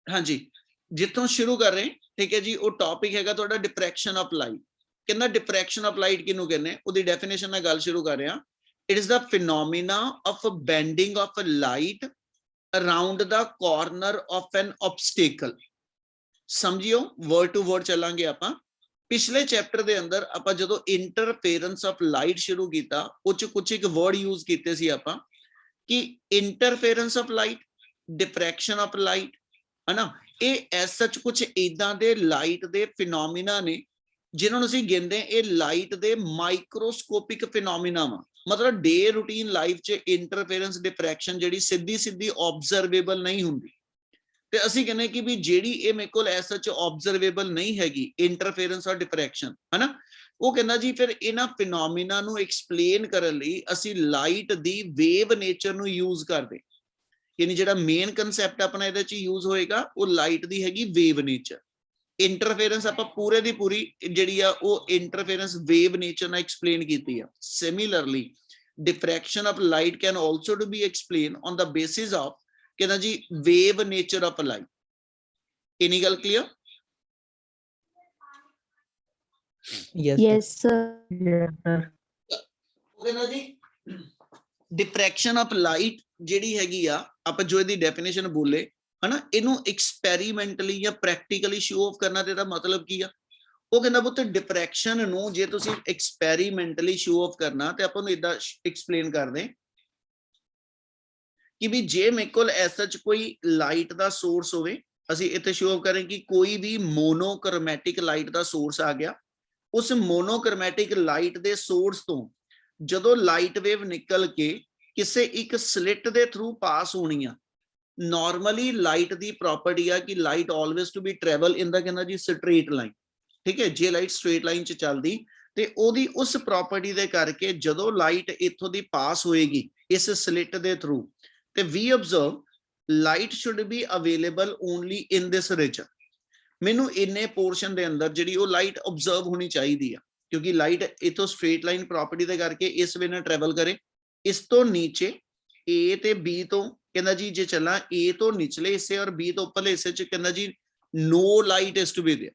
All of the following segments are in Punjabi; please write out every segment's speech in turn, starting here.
हाँ जी, जितों शुरू कर रहे हैं, ठीक है जी, वो टॉपिक हैगा तुहाडा डिफ्रैक्शन ऑफ लाइट। कहना डिफ्रैक्शन ऑफ लाइट किहनूं कहने, उहदी डेफिनेशन नाल गल शुरू कर रहे हां। It is the phenomena of bending of light around the corner of an obstacle. समझियो, वर्ड टू वर्ड चलांगे आपां। पिछले चैप्टर दे अंदर आपां जदों इंटरफेरेंस ऑफ लाइट शुरू कीता, उच कुछ एक वर्ड यूज कीते सी आपां कि interference of light, diffraction of light, है ना। ये एज सच कुछ इदां दे लाइट दे फिनोमिना ने जिन्होंने ਅਸੀਂ ਗਿਣਦੇ ਇਹ ਲਾਈਟ ਦੇ ਮਾਈਕਰੋਸਕੋਪਿਕ ਫਿਨੋਮੀਨਾ ਵਾ। मतलब डे रूटीन लाइफ च इंटरफेरेंस डिफ्रैक्शन ਜਿਹੜੀ ਸਿੱਧੀ ਸਿੱਧੀ ਆਬਜ਼ਰਵੇਬਲ ਨਹੀਂ ਹੁੰਦੀ, ਤੇ ਅਸੀਂ ਕਹਿੰਦੇ ਕਿ ਵੀ ਜਿਹੜੀ ਇਹ ਮੇਰੇ ਕੋਲ ਐਸ ਸੱਚ ਆਬਜ਼ਰਵੇਬਲ ਨਹੀਂ ਹੈਗੀ ਇੰਟਰਫੇरेंस ਔਰ ਡਿਫਰੈਕਸ਼ਨ, ਹੈ ਨਾ। ਉਹ ਕਹਿੰਦਾ ਜੀ ਫਿਰ ਇਹਨਾਂ ਫਿਨੋਮੀਨਾ ਨੂੰ ਐਕਸਪਲੇਨ ਕਰਨ ਲਈ ਅਸੀਂ ਲਾਈਟ ਦੀ ਵੇਵ ਨੇਚਰ ਨੂੰ ਯੂਜ਼ ਕਰਦੇ। यानी ਜਿਹੜਾ ਮੇਨ ਕਨਸੈਪਟ ਆਪਣਾ ਇਹਦੇ ਚ ਯੂਜ਼ ਹੋਏਗਾ ਉਹ ਲਾਈਟ ਦੀ ਹੈਗੀ ਵੇਵ ਨੇਚਰ। इंटरफेरेंस ਆਪਾਂ ਪੂਰੇ ਦੀ ਪੂਰੀ ਜਿਹੜੀ ਆ ਉਹ ਇੰਟਰਫੇरेंस ਵੇਵ ਨੇਚਰ ਨਾਲ ਐਕਸਪਲੇਨ ਕੀਤੀ ਆ। Similarly diffraction of light can also to be explained on the basis of कहना जी wave nature of light। इन्हीं गल क्लियर? yes sir। कहना जी डिफ्रैक्शन ऑफ लाइट ਜਿਹੜੀ ਹੈਗੀ ਆ ਆਪਾਂ ਜੋ ਇਹਦੀ ਡੈਫੀਨੇਸ਼ਨ ਬੋਲੇ, ਹਨਾ, ਇਹਨੂੰ ਐਕਸਪੈਰੀਮੈਂਟਲੀ ਜਾਂ ਪ੍ਰੈਕਟੀਕਲੀ ਸ਼ੋ ਆਫ ਕਰਨਾ ਤੇ ਇਹਦਾ ਮਤਲਬ ਕੀ ਆ। ਉਹ ਕਹਿੰਦਾ ਪੁੱਤ ਡਿਫਰੈਕਸ਼ਨ ਨੂੰ ਜੇ ਤੁਸੀਂ ਐਕਸਪੈਰੀਮੈਂਟਲੀ ਸ਼ੋ ਆਫ ਕਰਨਾ ਤੇ ਆਪਾਂ ਨੂੰ ਇਦਾਂ ਐਕਸਪਲੇਨ ਕਰਦੇ ਕਿ ਵੀ ਜੇ ਮੇਰੇ ਕੋਲ ਐਸਾ ਚ ਕੋਈ ਲਾਈਟ ਦਾ ਸੋਰਸ ਹੋਵੇ, ਅਸੀਂ ਇੱਥੇ ਸ਼ੋ ਆਫ ਕਰਾਂ ਕਿ ਕੋਈ ਵੀ ਮੋਨੋਕ੍ਰੋਮੈਟਿਕ ਲਾਈਟ ਦਾ ਸੋਰਸ ਆ ਗਿਆ, ਉਸ ਮੋਨੋਕ੍ਰੋਮੈਟਿਕ ਲਾਈਟ ਦੇ ਸੋਰਸ ਤੋਂ ਜਦੋਂ ਲਾਈਟ ਵੇਵ ਨਿਕਲ ਕੇ ਕਿਸੇ ਇੱਕ ਸਲਿਟ ਦੇ ਥਰੂ ਪਾਸ ਹੋਣੀ ਆ। ਨੋਰਮਲੀ ਲਾਈਟ ਦੀ ਪ੍ਰੋਪਰਟੀ ਆ ਕਿ light always to be travel in the ਕਹਿੰਦਾ ਜੀ ਸਟ੍ਰੇਟ ਲਾਈਨ, ਠੀਕ ਹੈ। ਜੇ ਲਾਈਟ ਸਟ੍ਰੇਟ ਲਾਈਨ ਚ ਚੱਲਦੀ ਤੇ ਉਹਦੀ ਉਸ ਪ੍ਰੋਪਰਟੀ ਦੇ ਕਰਕੇ ਜਦੋਂ ਲਾਈਟ ਇੱਥੋਂ ਦੀ ਪਾਸ ਹੋਏਗੀ ਇਸ ਸਲਿਟ ਦੇ ਥਰੂ, ਤੇ we observe light should be available only in this region. ਮੈਨੂੰ ਇੰਨੇ ਪੋਰਸ਼ਨ ਦੇ ਅੰਦਰ ਜਿਹੜੀ ਉਹ ਲਾਈਟ ਆਬਜ਼ਰਵ ਹੋਣੀ ਚਾਹੀਦੀ ਆ, ਕਿਉਂਕਿ ਲਾਈਟ ਇੱਥੋਂ ਸਟ੍ਰੇਟ ਲਾਈਨ ਪ੍ਰੋਪਰਟੀ ਦੇ ਕਰਕੇ ਇਸ ਵੇ ਨਾਲ ਟਰੈਵਲ ਕਰੇ। ਇਸ ਤੋਂ ਨੀਚੇ A ਤੇ B ਤੋਂ ਕਹਿੰਦਾ ਜੀ ਜੇ ਚੱਲਾਂ A ਤੋਂ ਨਿਚਲੇ ਹਿੱਸੇ ਔਰ B ਤੋਂ ਉੱਪਰਲੇ ਹਿੱਸੇ ਚ ਕਹਿੰਦਾ ਜੀ no light is to be there।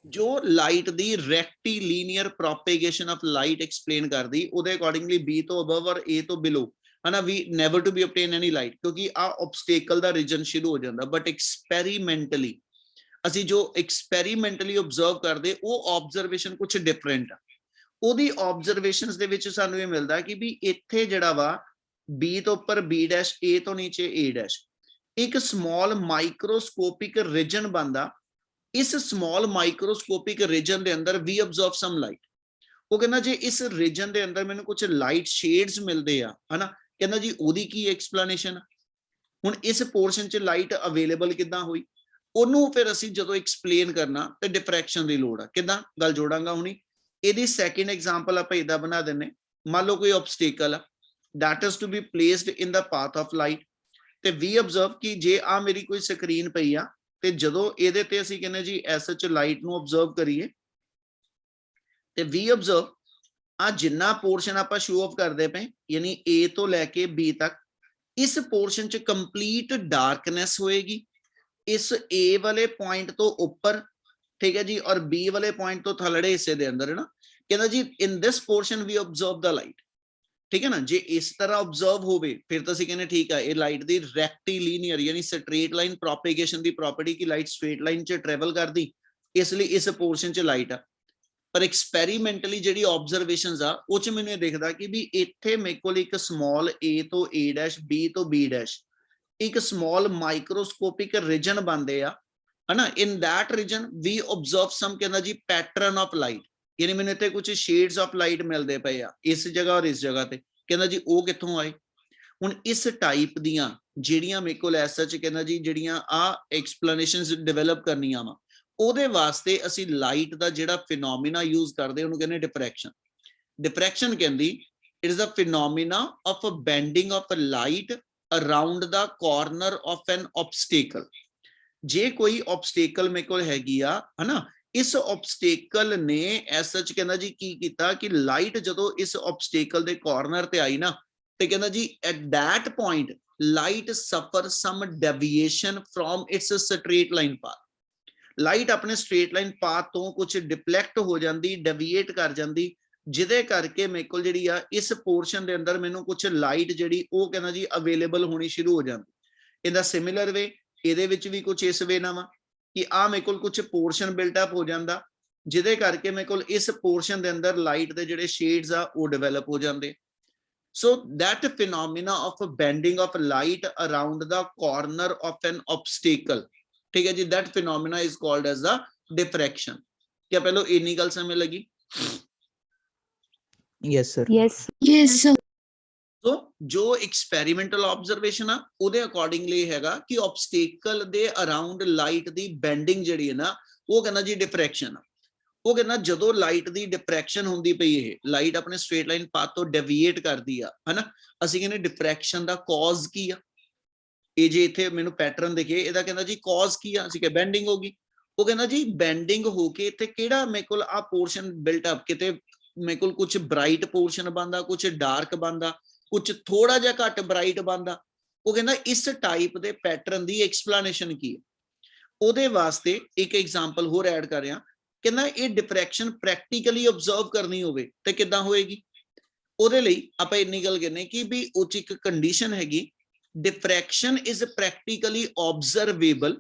ਜੋ ਲਾਈਟ ਦੀ rectilinear propagation of light explain ਕਰਦੀ ਉਹਦੇ ਅਕੋਰਡਿੰਗਲੀ B ਤੋਂ ਅਬਵ ਔਰ A ਤੋਂ ਬਿਲੋ, ਹਨਾ, we never to be obtain any light, ਕਿਉਂਕਿ ਆ ਆਬਸਟੇਕਲ ਦਾ ਰੀਜਨ ਸ਼ੁਰੂ ਹੋ ਜਾਂਦਾ। ਬਟ ਐਕਸਪੈਰੀਮੈਂਟਲੀ ਅਸੀਂ ਜੋ ਐਕਸਪੈਰੀਮੈਂਟਲੀ ਆਬਜ਼ਰਵ ਕਰਦੇ ਉਹ ਆਬਜ਼ਰਵੇਸ਼ਨ ਕੁਝ ਡਿਫਰੈਂਟ ਆ। ਉਹਦੀ ਆਬਜ਼ਰਵੇਸ਼ਨਸ ਦੇ ਵਿੱਚ ਸਾਨੂੰ ਇਹ ਮਿਲਦਾ ਕਿ ਵੀ ਇੱਥੇ ਜਿਹੜਾ ਵਾ B ਤੋਂ ਉੱਪਰ B ਡੈਸ਼, A ਤੋਂ ਨੀਚੇ A ਡੈਸ਼, ਇੱਕ ਸਮਾਲ ਮਾਈਕਰੋਸਕੋਪਿਕ ਰੀਜਨ ਬਣਦਾ। ਇਸ ਸਮਾਲ ਮਾਈਕਰੋਸਕੋਪਿਕ ਰੀਜਨ ਦੇ ਅੰਦਰ ਵੀ ਆਬਜ਼ਰਵ ਸਮ ਲਾਈਟ। ਉਹ ਕਹਿੰਦਾ ਜੇ ਇਸ ਰੀਜਨ ਦੇ ਅੰਦਰ ਮੈਨੂੰ ਕੁਝ ਲਾਈਟ ਸ਼ੇਡਸ ਮਿਲਦੇ ਆ, ਹਨਾ, ਕਹਿੰਦਾ ਜੀ ਉਹਦੀ ਕੀ ਐਕਸਪਲੇਨੇਸ਼ਨ। ਹੁਣ ਇਸ ਪੋਰਸ਼ਨ 'ਚ ਲਾਈਟ ਅਵੇਲੇਬਲ ਕਿੱਦਾਂ ਹੋਈ, ਉਹਨੂੰ ਫਿਰ ਅਸੀਂ ਜਦੋਂ ਐਕਸਪਲੇਨ ਕਰਨਾ ਤੇ ਡਿਫਰੈਕਸ਼ਨ ਦੀ ਲੋੜ ਆ। ਕਿੱਦਾਂ ਗੱਲ ਜੋੜਾਂਗਾ ਹੁਣੀ। ਇਹਦੀ ਸੈਕਿੰਡ ਐਗਜ਼ਾਮਪਲ ਆਪਾਂ ਇਦਾਂ ਬਣਾ ਦਿੰਨੇ, ਮੰਨ ਲਓ ਕੋਈ ਆਬਸਟੇਕਲ ਆ that is to be placed in the path of light, ਤੇ we observe ਕਿ ਜੇ ਆ ਮੇਰੀ ਕੋਈ ਸਕਰੀਨ ਪਈ ਆ ਤੇ ਜਦੋਂ ਇਹਦੇ ਤੇ ਅਸੀਂ ਕਹਿੰਦੇ ਜੀ ਐਸਐਚ ਲਾਈਟ ਨੂੰ ਆਬਜ਼ਰਵ ਕਰੀਏ ਤੇ we observe ਆ ਜਿੰਨਾ ਪੋਰਸ਼ਨ ਆਪਾਂ ਸ਼ੋ ਆਫ ਕਰਦੇ ਪਏ ਯਾਨੀ A ਤੋਂ ਲੈ ਕੇ B ਤੱਕ, ਇਸ ਪੋਰਸ਼ਨ ਚ ਕੰਪਲੀਟ ਡਾਰਕਨੈਸ ਹੋਏਗੀ ਇਸ A ਵਾਲੇ ਪੁਆਇੰਟ ਤੋਂ ਉੱਪਰ, ਠੀਕ ਹੈ ਜੀ, ਔਰ B ਵਾਲੇ ਪੁਆਇੰਟ ਤੋਂ ਥੱਲੜੇ ਹਿੱਸੇ ਦੇ ਅੰਦਰ, ਹੈ ਨਾ। ਕਹਿੰਦਾ ਜੀ ਇਨ ਦਿਸ ਪੋਰਸ਼ਨ ਵੀ ਆਬਜ਼ਰਵ ਦਾ ਲਾਈਟ, ਠੀਕ ਹੈ ਨਾ। ਜੇ ਇਸ ਤਰ੍ਹਾਂ ਆਬਜ਼ਰਵ ਹੋਵੇ ਫਿਰ ਤਾਂ ਅਸੀਂ ਕਹਿੰਦੇ ਠੀਕ ਆ ਇਹ ਲਾਈਟ ਦੀ ਰੈਕਟੀਲੀਨੀਅਰ ਯਾਨੀ ਸਟ੍ਰੇਟ ਲਾਈਨ ਪ੍ਰੋਪੇਗੇਸ਼ਨ ਦੀ ਪ੍ਰੋਪਰਟੀ ਕਿ ਲਾਈਟ ਸਟ੍ਰੇਟ ਲਾਈਨ 'ਚ ਟਰੈਵਲ ਕਰਦੀ, ਇਸ ਲਈ ਇਸ ਪੋਰਸ਼ਨ 'ਚ ਲਾਈਟ ਆ। ਪਰ ਐਕਸਪੈਰੀਮੈਂਟਲੀ ਜਿਹੜੀ ਆਬਜ਼ਰਵੇਸ਼ਨਸ ਆ ਉਹ 'ਚ ਮੈਨੂੰ ਇਹ ਦਿਖਦਾ ਕਿ ਵੀ ਇੱਥੇ ਮੇਰੇ ਕੋਲ ਇੱਕ ਸਮਾਲ A ਤੋਂ A ਡੈਸ਼, B ਤੋਂ B ਡੈਸ਼, ਇੱਕ ਸਮਾਲ ਮਾਈਕਰੋਸਕੋਪਿਕ ਰੀਜਨ ਬਣਦੇ ਆ, ਹਨਾ। In that region we observe some ਕਹਿੰਦਾ ਜੀ ਪੈਟਰਨ ਆਫ ਲਾਈਟ, यानी मैंने इतने कुछ शेड्स ऑफ लाइट मिलते पे आ इस जगह और इस जगह ते। कहना जी वो कित्थों आए। हुण इस टाइप दियां जिहड़ियां मेरे कोल एज सच कहना जी जिहड़ियां आ एक्सप्लेनेशंस डिवेलप करनियां वा, ਉਹਦੇ ਵਾਸਤੇ ਅਸੀਂ ਲਾਈਟ ਦਾ ਜਿਹੜਾ ਫਿਨੋਮੀਨਾ ਯੂਜ਼ ਕਰਦੇ ਉਹਨੂੰ ਕਹਿੰਦੇ ਡਿਫਰੈਕਸ਼ਨ। ਡਿਫਰੈਕਸ਼ਨ ਕਹਿੰਦੀ it is a phenomena of a bending of a light around the corner of an obstacle. ਜੇ ਕੋਈ ਆਬਸਟੇਕਲ ਮੇਰੇ ਕੋਲ ਹੈਗੀ ਆ, ਹਨਾ, ਇਸ ਆਬਸਟੇਕਲ ਨੇ ਐਸ ਸੱਚ ਕਹਿੰਦਾ ਜੀ ਕੀ ਕੀਤਾ ਕਿ ਲਾਈਟ ਜਦੋਂ ਇਸ ਆਬਸਟੇਕਲ ਦੇ ਕਾਰਨਰ ਤੇ ਆਈ ਨਾ ਤੇ ਕਹਿੰਦਾ ਜੀ at that point light suffer some deviation from its straight line path. Light ਆਪਣੇ ਸਟ੍ਰੇਟ ਲਾਈਨ ਪਾਥ ਤੋਂ ਕੁਝ ਡਿਫਲੈਕਟ ਹੋ ਜਾਂਦੀ, ਡੈਵੀਏਟ ਕਰ ਜਾਂਦੀ, ਜਿਹਦੇ ਕਰਕੇ ਮੇਰੇ ਕੋਲ ਜਿਹੜੀ ਆ ਇਸ ਪੋਰਸ਼ਨ ਦੇ ਅੰਦਰ ਮੈਨੂੰ ਕੁਝ ਲਾਈਟ ਜਿਹੜੀ ਉਹ ਕਹਿੰਦਾ ਜੀ ਅਵੇਲੇਬਲ ਹੋਣੀ ਸ਼ੁਰੂ ਹੋ ਜਾਂਦੀ। ਇਹਦਾ ਸਿਮਿਲਰ ਵੇ ਇਹਦੇ ਵਿੱਚ ਵੀ ਕੁਝ ਇਸ ਵੇ ਨਾਲ ਵਾ ਕਿ ਆ ਮੇਰੇ ਕੋਲ ਕੁਝ ਪੋਰਸ਼ਨ ਬਿਲਟ ਅਪ ਹੋ ਜਾਂਦਾ, ਜਿਹਦੇ ਕਰਕੇ ਮੇਰੇ ਕੋਲ ਇਸ ਪੋਰਸ਼ਨ ਦੇ ਅੰਦਰ ਲਾਈਟ ਦੇ ਜਿਹੜੇ ਸ਼ੇਡਸ ਆ ਉਹ ਡਿਵੈਲਪ ਹੋ ਜਾਂਦੇ। ਸੋ that phenomena of bending of light around the corner of an obstacle, ठीक है जी, that phenomena is called as the diffraction। क्या पहले इन्हीं गल समय लगी? Yes sir। yes sir। तो जो एक्सपेरिमेंटल ऑब्जर्वेशन आ ਉਹਦੇ ਅਕੋਰਡਿੰਗਲੀ ਹੈਗਾ ਕਿ obstacle ਦੇ ਅਰਾਊਂਡ ਲਾਈਟ ਦੀ ਬੈਂਡਿੰਗ ਜਿਹੜੀ ਹੈ ਨਾ ਉਹ ਕਹਿੰਦਾ ਜੀ ਡਿਫਰੈਕਸ਼ਨ। ਉਹ ਕਹਿੰਦਾ ਜਦੋਂ ਲਾਈਟ ਦੀ ਡਿਫਰੈਕਸ਼ਨ ਹੁੰਦੀ ਪਈ, ਇਹ ਲਾਈਟ ਆਪਣੇ ਸਟ੍ਰੇਟ ਲਾਈਨ ਪਾਥ ਤੋਂ ਡੈਵੀਏਟ ਕਰਦੀ ਆ, ਹਨਾ, ਅਸੀਂ ਕਹਿੰਦੇ ਡਿਫਰੈਕਸ਼ਨ ਦਾ ਕਾਜ਼ ਕੀ ਆ। ਇਹ ਜੇ ਇੱਥੇ ਮੈਨੂੰ ਪੈਟਰਨ ਦਿਖੇ, ਇਹਦਾ ਕਹਿੰਦਾ ਜੀ ਕਾਜ਼ ਕੀ ਆ, ਅਸੀਂ ਕਿ ਬੈਂਡਿੰਗ ਹੋ ਗਈ। ਉਹ ਕਹਿੰਦਾ ਜੀ ਬੈਂਡਿੰਗ ਹੋ ਕੇ ਇੱਥੇ ਕਿਹੜਾ ਮੇਰੇ ਕੋਲ ਆ ਪੋਰਸ਼ਨ ਬਿਲਟ ਅਪ, ਕਿਤੇ ਮੇਰੇ ਕੋਲ ਕੁਝ ਬ੍ਰਾਈਟ ਪੋਰਸ਼ਨ ਬਣਦਾ, ਕੁਝ ਡਾਰਕ ਬਣਦਾ, ਕੁਝ ਥੋੜਾ ਜਿਹਾ ਘੱਟ ਬ੍ਰਾਈਟ ਬਣਦਾ। ਉਹ ਕਹਿੰਦਾ ਇਸ ਟਾਈਪ ਦੇ ਪੈਟਰਨ ਦੀ ਐਕਸਪਲੇਨੇਸ਼ਨ ਕੀ ਹੈ। ਉਹਦੇ ਵਾਸਤੇ ਇੱਕ ਐਗਜ਼ਾਮਪਲ ਹੋਰ ਐਡ ਕਰ ਰਿਹਾ, ਕਹਿੰਦਾ ਇਹ ਡਿਫਰੈਕਸ਼ਨ ਪ੍ਰੈਕਟੀਕਲੀ ਆਬਜ਼ਰਵ ਕਰਨੀ ਹੋਵੇ ਤੇ ਕਿੱਦਾਂ ਹੋਏਗੀ। ਉਹਦੇ ਲਈ ਆਪਾਂ ਇੰਨੀ ਗੱਲ ਕਹਿੰਦੇ ਕਿ ਵੀ ਉਹ 'ਚ ਇੱਕ ਕੰਡੀਸ਼ਨ ਹੈਗੀ, diffraction is practically observable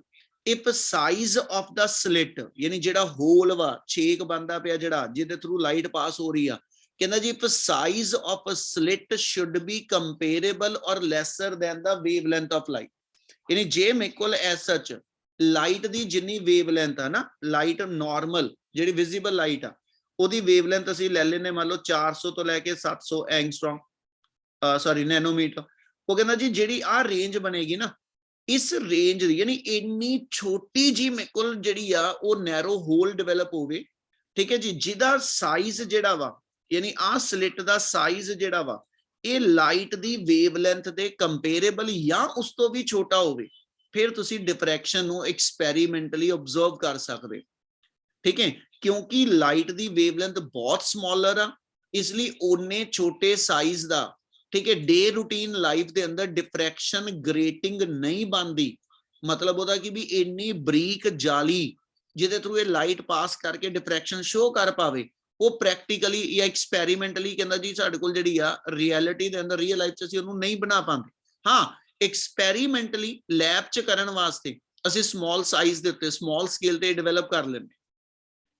if size of the slit, यानी जेड़ा होल वा छेक बनदा पिया जेड़ा जिहदे थ्रू लाइट पास हो रही आ, कहंदा जी if size of a slit should be comparable or lesser than the wavelength of light, यानी जे मेरे कोल as such लाइट दी जिन्नी wavelength आ ना, लाइट नॉर्मल जेड़ी विजिबल लाइट आ ओदी wavelength ਅਸੀਂ ਲੈ ਲੈਨੇ ਮੰਨ ਲਓ 400 ਤੋਂ ਲੈ ਕੇ 700 ਐਂਗਸਟ੍ਰॉम ਸੌਰੀ ਨੈਨੋਮੀਟਰ। ਉਹ ਕਹਿੰਦਾ ਜੀ ਜਿਹੜੀ ਆ ਰੇਂਜ ਬਣੇਗੀ ਨਾ, ਇਸ ਰੇਂਜ ਦੀ ਯਾਨੀ ਇੰਨੀ ਛੋਟੀ ਜੀ ਮੇਰੇ ਕੋਲ ਜਿਹੜੀ ਆ ਉਹ ਨੈਰੋ ਹੋਲ ਡਿਵੈਲਪ ਹੋਵੇ, ਠੀਕ ਹੈ ਜੀ, ਜਿਹਦਾ ਸਾਈਜ਼ ਜਿਹੜਾ ਵਾ ਯਾਨੀ ਆ ਸਲਿਟ ਦਾ ਸਾਈਜ਼ ਜਿਹੜਾ ਵਾ ਇਹ ਲਾਈਟ ਦੀ ਵੇਵਲੈਂਥ ਦੇ ਕੰਪੇਰੇਬਲ ਜਾਂ ਉਸ ਤੋਂ ਵੀ ਛੋਟਾ ਹੋਵੇ, ਫਿਰ ਤੁਸੀਂ ਡਿਫਰੈਕਸ਼ਨ ਨੂੰ ਐਕਸਪੈਰੀਮੈਂਟਲੀ ਆਬਜ਼ਰਵ ਕਰ ਸਕਦੇ, ਠੀਕ ਹੈ। ਕਿਉਂਕਿ ਲਾਈਟ ਦੀ ਵੇਵਲੈਂਥ ਬਹੁਤ ਸਮਾਲਰ ਆ, ਇਸ ਲਈ ਓਨੇ ਛੋਟੇ ਸਾਈਜ਼ ਦਾ, ठीक है, डे रूटीन लाइफ के अंदर डिफ्रैक्शन ग्रेटिंग नहीं बनती। मतलब होता कि भी इन्नी बरीक जाली जिहदे थ्रू ये लाइट पास करके डिफ्रैक्शन शो कर पावे, वो प्रैक्टिकली या एक्सपैरीमेंटली कहंदा जी साडे कोल जिहड़ी आ रियलिटी दे अंदर रियल लाइफ च असीं उहनूं नहीं बना पांदे। हाँ, एक्सपैरीमेंटली लैब च करन वास्ते असीं स्मॉल साइज दे उत्ते स्मॉल स्केल ते डिवेलप कर लैंदे।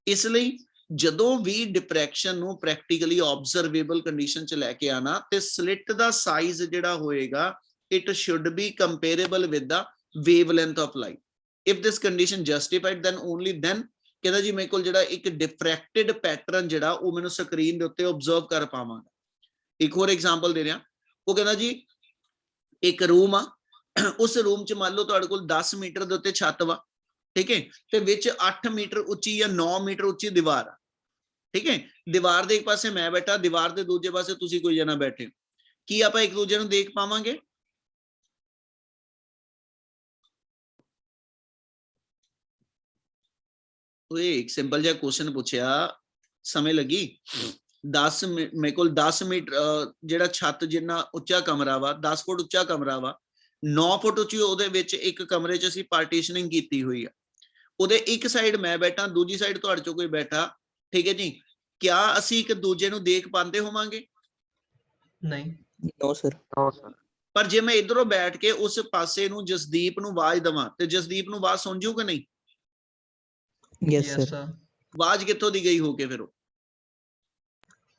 इसलिए ਜਦੋਂ ਵੀ ਡਿਫਰੈਕਸ਼ਨ ਨੂੰ ਪ੍ਰੈਕਟੀਕਲੀ ਆਬਜ਼ਰਵੇਬਲ ਕੰਡੀਸ਼ਨ ਚ ਲੈ ਕੇ ਆਣਾ ਤੇ ਸਲਿਟ ਦਾ ਸਾਈਜ਼ ਜਿਹੜਾ ਹੋਏਗਾ it should be comparable with the wavelength of light. If this condition justified then only then ਕਹਿੰਦਾ ਜੀ ਮੇਰੇ ਕੋਲ ਜਿਹੜਾ ਇੱਕ ਡਿਫਰੈਕਟਿਡ ਪੈਟਰਨ ਜਿਹੜਾ ਉਹ ਮੈਨੂੰ ਸਕਰੀਨ ਦੇ ਉੱਤੇ ਆਬਜ਼ਰਵ ਕਰ ਪਾਵਾਂਗਾ। ਇੱਕ ਹੋਰ ਐਗਜ਼ਾਮਪਲ ਦੇ ਰਿਹਾ, ਉਹ ਕਹਿੰਦਾ ਜੀ ਇੱਕ ਰੂਮ ਆ, ਉਸ ਰੂਮ ਚ ਮੰਨ ਲਓ ਤੁਹਾਡੇ ਕੋਲ 10 ਮੀਟਰ ਦੇ ਉੱਤੇ ਛੱਤ ਵਾ, ठीक है, ਤੇ ਵਿੱਚ 8 ਮੀਟਰ ਉੱਚੀ ਜਾਂ 9 ਮੀਟਰ ਉੱਚੀ ਦੀਵਾਰ ਆ, ਠੀਕ ਹੈ। ਦੀਵਾਰ ਦੇ ਇੱਕ ਪਾਸੇ ਮੈਂ ਬੈਠਾ, ਦੀਵਾਰ ਦੇ ਦੂਜੇ ਪਾਸੇ ਤੁਸੀਂ ਕੋਈ ਜਣਾ ਬੈਠੇ, ਕੀ ਆਪਾਂ ਇੱਕ ਦੂਜੇ ਨੂੰ ਦੇਖ ਪਾਵਾਂਗੇ? ਓਏ ਇੱਕ ਸਿੰਪਲ ਜਿਹਾ ਕੁਐਸਚਨ ਪੁੱਛਿਆ, ਸਮੇਂ ਲੱਗੀ 10 ਮੇਰੇ ਕੋਲ 10 ਮੀਟਰ ਜਿਹੜਾ ਛੱਤ ਜਿੰਨਾ ਉੱਚਾ ਕਮਰਾ ਵਾ, 10 ਫੁੱਟ ਉੱਚਾ ਕਮਰਾ ਵਾ, 9 ਫੁੱਟ ਉੱਚੀ ਉਹਦੇ ਵਿੱਚ ਇੱਕ ਕਮਰੇ 'ਚ ਅਸੀਂ ਪਾਰਟੀਸ਼ਨਿੰਗ ਕੀਤੀ ਹੋਈ ਆ। ਉਹਦੇ ਇੱਕ ਸਾਈਡ ਮੈਂ ਬੈਠਾ, ਦੂਜੀ ਸਾਈਡ ਤੁਹਾਡੇ ਚੋਂ ਕੋਈ ਬੈਠਾ, ਠੀਕ ਹੈ ਜੀ, ਕਿਆ ਅਸੀਂ ਇੱਕ ਦੂਜੇ ਨੂੰ ਦੇਖ ਪਾਉਂਦੇ ਹੋਵਾਂਗੇ? ਨਹੀਂ, ਨੋ ਸਰ। ਪਰ ਜੇ ਮੈਂ ਇਧਰੋਂ ਬੈਠ ਕੇ ਉਸ ਪਾਸੇ ਨੂੰ ਜਸਦੀਪ ਨੂੰ ਆਵਾਜ਼ ਦਵਾਂ ਤੇ ਜਸਦੀਪ ਨੂੰ ਆਵਾਜ਼ ਸੁਣ ਜੂ ਕਿ ਨਹੀਂ? Yes sir. ਆਵਾਜ਼ ਕਿੱਥੋਂ ਦੀ ਗਈ ਹੋ ਕੇ ਫਿਰ? ਉਹ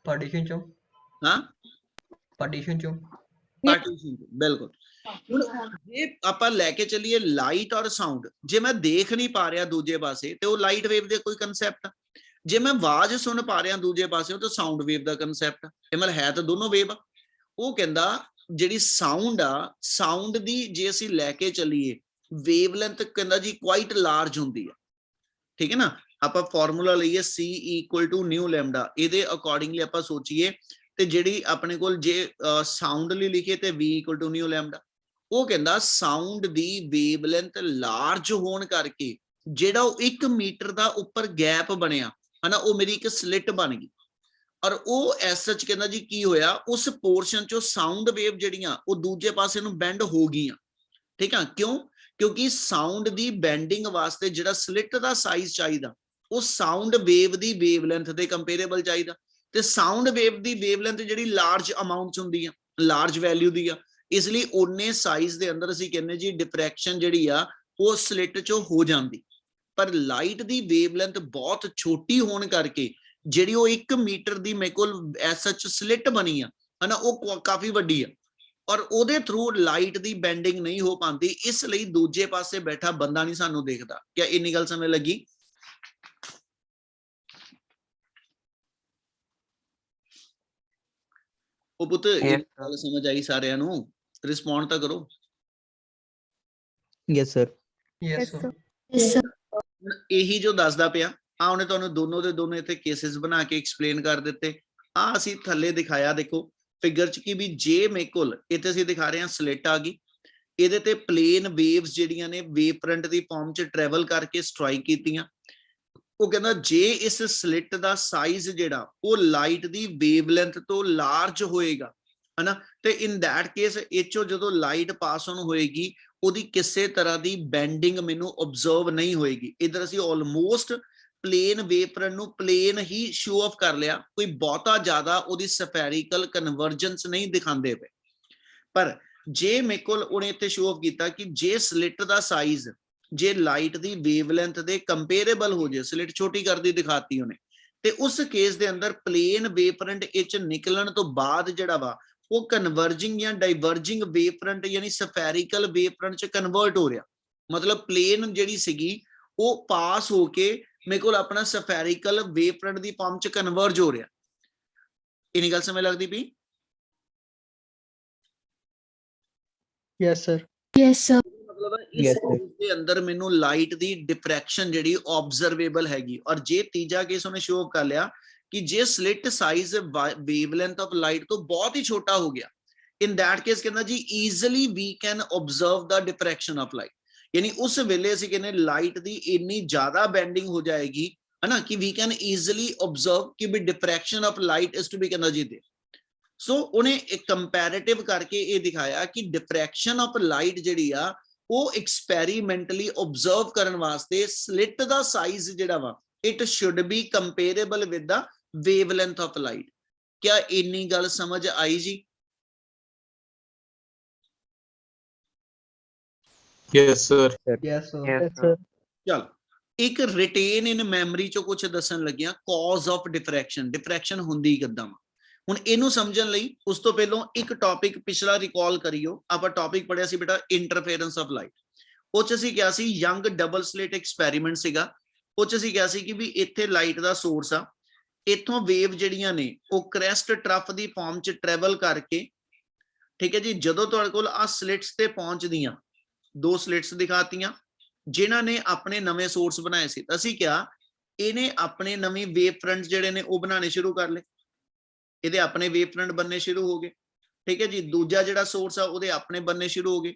ਪਾਰਟੀਸ਼ਨ ਚੋਂ। ਹਾਂ, ਪਾਰਟੀਸ਼ਨ ਚੋਂ। ਪਾਰਟੀਸ਼ਨ ਚੋਂ, ਬਿਲਕੁਲ। ਹੁਣ ਜੇ ਆਪਾਂ ਲੈ ਕੇ ਚੱਲੀਏ ਲਾਈਟ ਔਰ ਸਾਊਂਡ, ਜੇ ਮੈਂ ਦੇਖ ਨਹੀਂ ਪਾ ਰਿਹਾ ਦੂਜੇ ਪਾਸੇ ਤੇ ਉਹ ਲਾਈਟ ਵੇਵ ਦੇ ਕੋਈ ਕਨਸੈਪਟ ਆ, ਜੇ ਮੈਂ ਆਵਾਜ਼ ਸੁਣ ਪਾ ਰਿਹਾ ਦੂਜੇ ਪਾਸੇ ਉਹ ਤਾਂ ਸਾਊਂਡ ਵੇਵ ਦਾ ਕਨਸੈਪਟ ਆ। ਇਹ ਮਤਲਬ ਹੈ ਤਾਂ ਦੋਨੋਂ ਵੇਵ ਆ। ਉਹ ਕਹਿੰਦਾ ਜਿਹੜੀ ਸਾਊਂਡ ਆ, ਸਾਊਂਡ ਦੀ ਜੇ ਅਸੀਂ ਲੈ ਕੇ ਚੱਲੀਏ ਵੇਵਲੈਂਥ ਕਹਿੰਦਾ ਜੀ ਕੁਆਇਟ ਲਾਰਜ ਹੁੰਦੀ ਆ, ਠੀਕ ਹੈ ਨਾ। ਆਪਾਂ ਫਾਰਮੂਲਾ ਲਈਏ C = ਨਿਊ ਲੈਮਡਾ, ਇਹਦੇ ਅਕੋਰਡਿੰਗਲੀ ਆਪਾਂ ਸੋਚੀਏ ਤੇ ਜਿਹੜੀ ਆਪਣੇ ਕੋਲ ਜੇ ਸਾਊਂਡ ਲਈ ਲਿਖੇ ਤੇ V = ਨਿਊ ਲੈਮਡਾ। ਉਹ ਕਹਿੰਦਾ ਸਾਊਂਡ ਦੀ ਵੇਵਲੈਂਥ ਲਾਰਜ ਹੋਣ ਕਰਕੇ ਜਿਹੜਾ ਉਹ 1 ਮੀਟਰ ਦਾ ਉੱਪਰ ਗੈਪ ਬਣਿਆ ਹਨਾ, ਉਹ ਮੇਰੀ ਇੱਕ ਸਲਿਟ ਬਣ ਗਈ। और वो एज सच कहना जी की होया उस पोर्शन चो साउंड वेव जड़ियां वो दूजे पासे नूं बैंड हो गईयां। ठीक है, क्यों? क्योंकि साउंड दी बैंडिंग वास्ते जिहड़ा स्लिट दा साइज चाहिदा वो sound wave the wavelength they comparable चाहिदा, ते साउंड वेव दी वेवलेंथ जिहड़ी लार्ज अमाउंट हुंदी आ, लार्ज वैल्यू दी आ, इसलिए उन्ने साइज दे अंदर असीं कहने जी डिफ्रैक्शन जिहड़ी आ वो स्लिट चो हो जांदी। पर लाइट दी वेवलेंथ बहुत छोटी होने करके जिहड़ी वो 1 मीटर दी मेरे कोल एज सच स्लिट बनी आ है ना, वो काफी वड्डी आ और ਉਹਦੇ ਥਰੂ ਲਾਈਟ ਦੀ ਬੈਂਡਿੰਗ ਨਹੀਂ ਹੋ ਪਾਉਂਦੀ, ਇਸ ਲਈ ਦੂਜੇ ਪਾਸੇ ਬੈਠਾ ਬੰਦਾ ਨਹੀਂ ਸਾਨੂੰ ਦੇਖਦਾ। ਕਿਆ ਇੰਨੀ ਗੱਲ ਸਮਝ ਲੱਗੀ? ਉਹ ਪੁੱਤ ਇਹ ਗੱਲ ਸਮਝ ਆਈ ਸਾਰਿਆਂ ਨੂੰ? ਰਿਸਪੌਂਡ ਤਾਂ ਕਰੋ। Yes sir. Yes sir. Yes sir. ਇਹੀ ਜੋ ਦੱਸਦਾ ਪਿਆ ਆ ਉਹਨੇ ਤੁਹਾਨੂੰ ਦੋਨੋਂ ਦੇ ਦੋਨੋਂ ਇੱਥੇ ਕੇਸਿਸ ਬਣਾ ਕੇ ਐਕਸਪਲੇਨ ਕਰ ਦਿੱਤੇ। ਆ ਅਸੀਂ ਥੱਲੇ ਦਿਖਾਇਆ, ਦੇਖੋ ਫਿਗਰ ਚ, ਕਿ ਵੀ ਜੇ ਮੇਰੇ ਕੋਲ ਇੱਥੇ ਅਸੀਂ ਦਿਖਾ ਰਹੇ ਹਾਂ ਸਲਿਟ ਆ ਗਈ, ਇਹਦੇ ਤੇ ਪਲੇਨ ਵੇਵਸ ਜਿਹੜੀਆਂ ਨੇ ਵੇਵ ਫਰੰਟ ਦੀ ਫਾਰਮ ਚ ਟਰੈਵਲ ਕਰਕੇ ਸਟ੍ਰਾਈਕ ਕੀਤੀਆਂ। ਉਹ ਕਹਿੰਦਾ ਜੇ ਇਸ ਸਲਿਟ ਦਾ ਸਾਈਜ਼ ਜਿਹੜਾ ਉਹ ਲਾਈਟ ਦੀ ਵੇਵਲੈਂਥ ਤੋਂ ਲਾਰਜ ਹੋਏਗਾ ਹੈ ਨਾ, ਤੇ ਇਨ ਦੈਟ ਕੇਸ ਇਹਚੋ ਜਦੋਂ ਲਾਈਟ ਪਾਸ ਔਨ ਹੋਏਗੀ ਉਹਦੀ ਕਿਸੇ ਤਰ੍ਹਾਂ ਦੀ ਬੈਂਡਿੰਗ ਮੈਨੂੰ ਆਬਜ਼ਰਵ ਨਹੀਂ ਹੋਏਗੀ। ਇਧਰ ਅਸੀਂ ਆਲਮੋਸਟ ਪਲੇਨ ਵੇਵ ਫਰੰਟ ਨੂੰ ਪਲੇਨ ਹੀ ਸ਼ੋ ਆਫ ਕਰ ਲਿਆ, ਕੋਈ ਬਹੁਤਾ ਜ਼ਿਆਦਾ ਉਹਦੀ ਸਫੈਰੀਕਲ ਕਨਵਰਜੈਂਸ ਨਹੀਂ ਦਿਖਾਉਂਦੇ ਪਏ। ਪਰ ਜੇ ਮੇਰੇ ਕੋਲ ਉਹਨੇ ਇੱਥੇ ਸ਼ੋ ਆਫ ਕੀਤਾ ਕਿ ਜੇ ਸਲਿਟ ਦਾ ਸਾਈਜ਼ ਜੇ ਲਾਈਟ ਦੀ ਵੇਵਲੈਂਥ ਦੇ ਕੰਪੇਰੇਬਲ ਹੋ ਜੇ, ਸਲਿਟ ਛੋਟੀ ਕਰਦੀ ਦਿਖਾਤੀ ਉਹਨੇ, ਤੇ ਉਸ ਕੇਸ ਦੇ ਅੰਦਰ ਪਲੇਨ ਵੇਵ ਫਰੰਟ ਇਹ ਨਿਕਲਣ ਤੋਂ ਬਾਅਦ ਜਿਹੜਾ ਵਾ ਉਹ ਕਨਵਰਜਿੰਗ ਜਾਂ ਡਾਈਵਰਜਿੰਗ ਵੇਵ ਫਰੰਟ ਯਾਨੀ ਸਫੈਰੀਕਲ ਵੇਵ ਫਰੰਟ ਚ ਕਨਵਰਟ ਹੋ ਰਿਹਾ। ਮਤਲਬ ਪਲੇਨ ਜਿਹੜੀ ਸੀਗੀ ਉਹ ਪਾਸ ਹੋ ਕੇ ਮੇਰੇ ਕੋਲ ਆਪਣਾ ਸਫੈਰੀਕਲ ਵੇਵ ਫਰੰਟ ਦੀ ਫਾਰਮ ਚ ਕਨਵਰਜ ਹੋ ਰਿਹਾ। ਇਨੀ ਗੱਲ ਸਮਝ ਲੱਗਦੀ ਪਈ? Yes sir. Yes sir. मतलब इस केस ਦੇ ਅੰਦਰ ਮੈਨੂੰ ਲਾਈਟ ਦੀ ਡਿਫਰੈਕਸ਼ਨ ਜਿਹੜੀ ਆਬਜ਼ਰਵੇਬਲ ਹੈਗੀ। ਔਰ ਜੇ ਤੀਜਾ ਕੇਸ ਉਹਨੇ ਸ਼ੋ ਕਰ ਲਿਆ ਕਿ ਜੇ slit size wavelength of light ਤੋਂ ਬਹੁਤ ਹੀ ਛੋਟਾ ਹੋ ਗਿਆ, ਇਨ ਦੈਟ ਕੇਸ ਕਹਿੰਦਾ ਜੀ easily we can observe the diffraction of light, ਯਾਨੀ ਉਸ ਵੇਲੇ ਅਸੀਂ ਕਹਿੰਦੇ ਲਾਈਟ ਦੀ ਇੰਨੀ ਜ਼ਿਆਦਾ ਬੈਂਡਿੰਗ ਹੋ ਜਾਏਗੀ ਹੈ ਨਾ ਕਿ ਵੀ ਕੈਨ ਈਜ਼ੀਲੀ ਆਬਜ਼ਰਵ ਕਿ we diffraction of light is to be ਕਹਿੰਦਾ ਜੀ ਦੇ। ਸੋ ਉਹਨੇ ਇੱਕ ਕੰਪੈਰੀਟਿਵ ਕਰਕੇ ਇਹ ਦਿਖਾਇਆ ਕਿ ਡਿਫਰੈਕਸ਼ਨ ਆਫ ਲਾਈਟ ਜਿਹੜੀ ਆ ਉਹ ਐਕਸਪੈਰੀਮੈਂਟਲੀ ਆਬਜ਼ਰਵ ਕਰਨ ਵਾਸਤੇ ਸਲਿਟ ਦਾ ਸਾਈਜ਼ ਜਿਹੜਾ ਵਾ it should be comparable with the wavelength of light. ਕਿਆ ਇੰਨੀ ਗੱਲ ਸਮਝ ਆਈ ਜੀ? Yes sir. Yes sir. ਚਲ ਇੱਕ ਰਿਟੇਨ ਇਨ ਮੈਮਰੀ ਚੋਂ ਕੁਝ ਦੱਸਣ ਲੱਗਿਆ, ਕਾਜ਼ ਆਫ ਡਿਫਰੈਕਸ਼ਨ। ਡਿਫਰੈਕਸ਼ਨ ਹੁੰਦੀ ਕਿੱਦਾਂ ਵਾ? ਹੁਣ ਇਹਨੂੰ ਸਮਝਣ ਲਈ ਉਸ ਤੋਂ ਪਹਿਲਾਂ ਇੱਕ ਟੌਪਿਕ ਪਿਛਲਾ ਰਿਕਾਲ ਕਰਿਓ। ਆਪਾਂ ਟੌਪਿਕ ਪੜਿਆ ਸੀ ਬੇਟਾ ਇੰਟਰਫੇਰੈਂਸ ਆਫ ਲਾਈਟ। ਉਹ ਚ ਅਸੀਂ ਕਿਹਾ ਸੀ ਯੰਗ ਡਬਲ ਸਲਿਟ ਐਕਸਪੈਰੀਮੈਂਟ ਸੀਗਾ। ਉਹ ਚ ਅਸੀਂ ਕਿਹਾ ਸੀ ਕਿ ਵੀ ਇੱਥੇ ਲਾਈਟ ਦਾ ਸੋਰਸ ਆ, ਇੱਥੋਂ ਵੇਵ ਜਿਹੜੀਆਂ ਨੇ ਉਹ ਕ੍ਰੈਸਟ ਟਰਫ ਦੀ ਫਾਰਮ ਚ ਟਰੈਵਲ ਕਰਕੇ, ਠੀਕ ਹੈ ਜੀ, ਜਦੋਂ ਤੁਹਾਡੇ ਕੋਲ ਆ ਸਲਿਟਸ ਤੇ ਪਹੁੰਚਦੀਆਂ, ਦੋ ਸਲਿਟਸ ਦਿਖਾਤੀਆਂ ਜਿਨ੍ਹਾਂ ਨੇ ਆਪਣੇ ਨਵੇਂ ਸੋਰਸ ਬਣਾਏ ਸੀ, ਤਾਂ ਅਸੀਂ ਕਿਹਾ ਇਹਨੇ ਆਪਣੇ ਨਵੇਂ ਵੇਵ ਫਰੰਟ ਜਿਹੜੇ ਨੇ ਉਹ ਬਣਾਉਣੇ ਸ਼ੁਰੂ ਕਰ ਲਏ, ਇਹਦੇ ਆਪਣੇ ਵੇਵ ਫਰੰਟ बनने शुरू हो गए। ठीक है जी, दूजा जिहड़ा सोर्स आ ਉਹਦੇ ਆਪਣੇ बनने शुरू हो गए।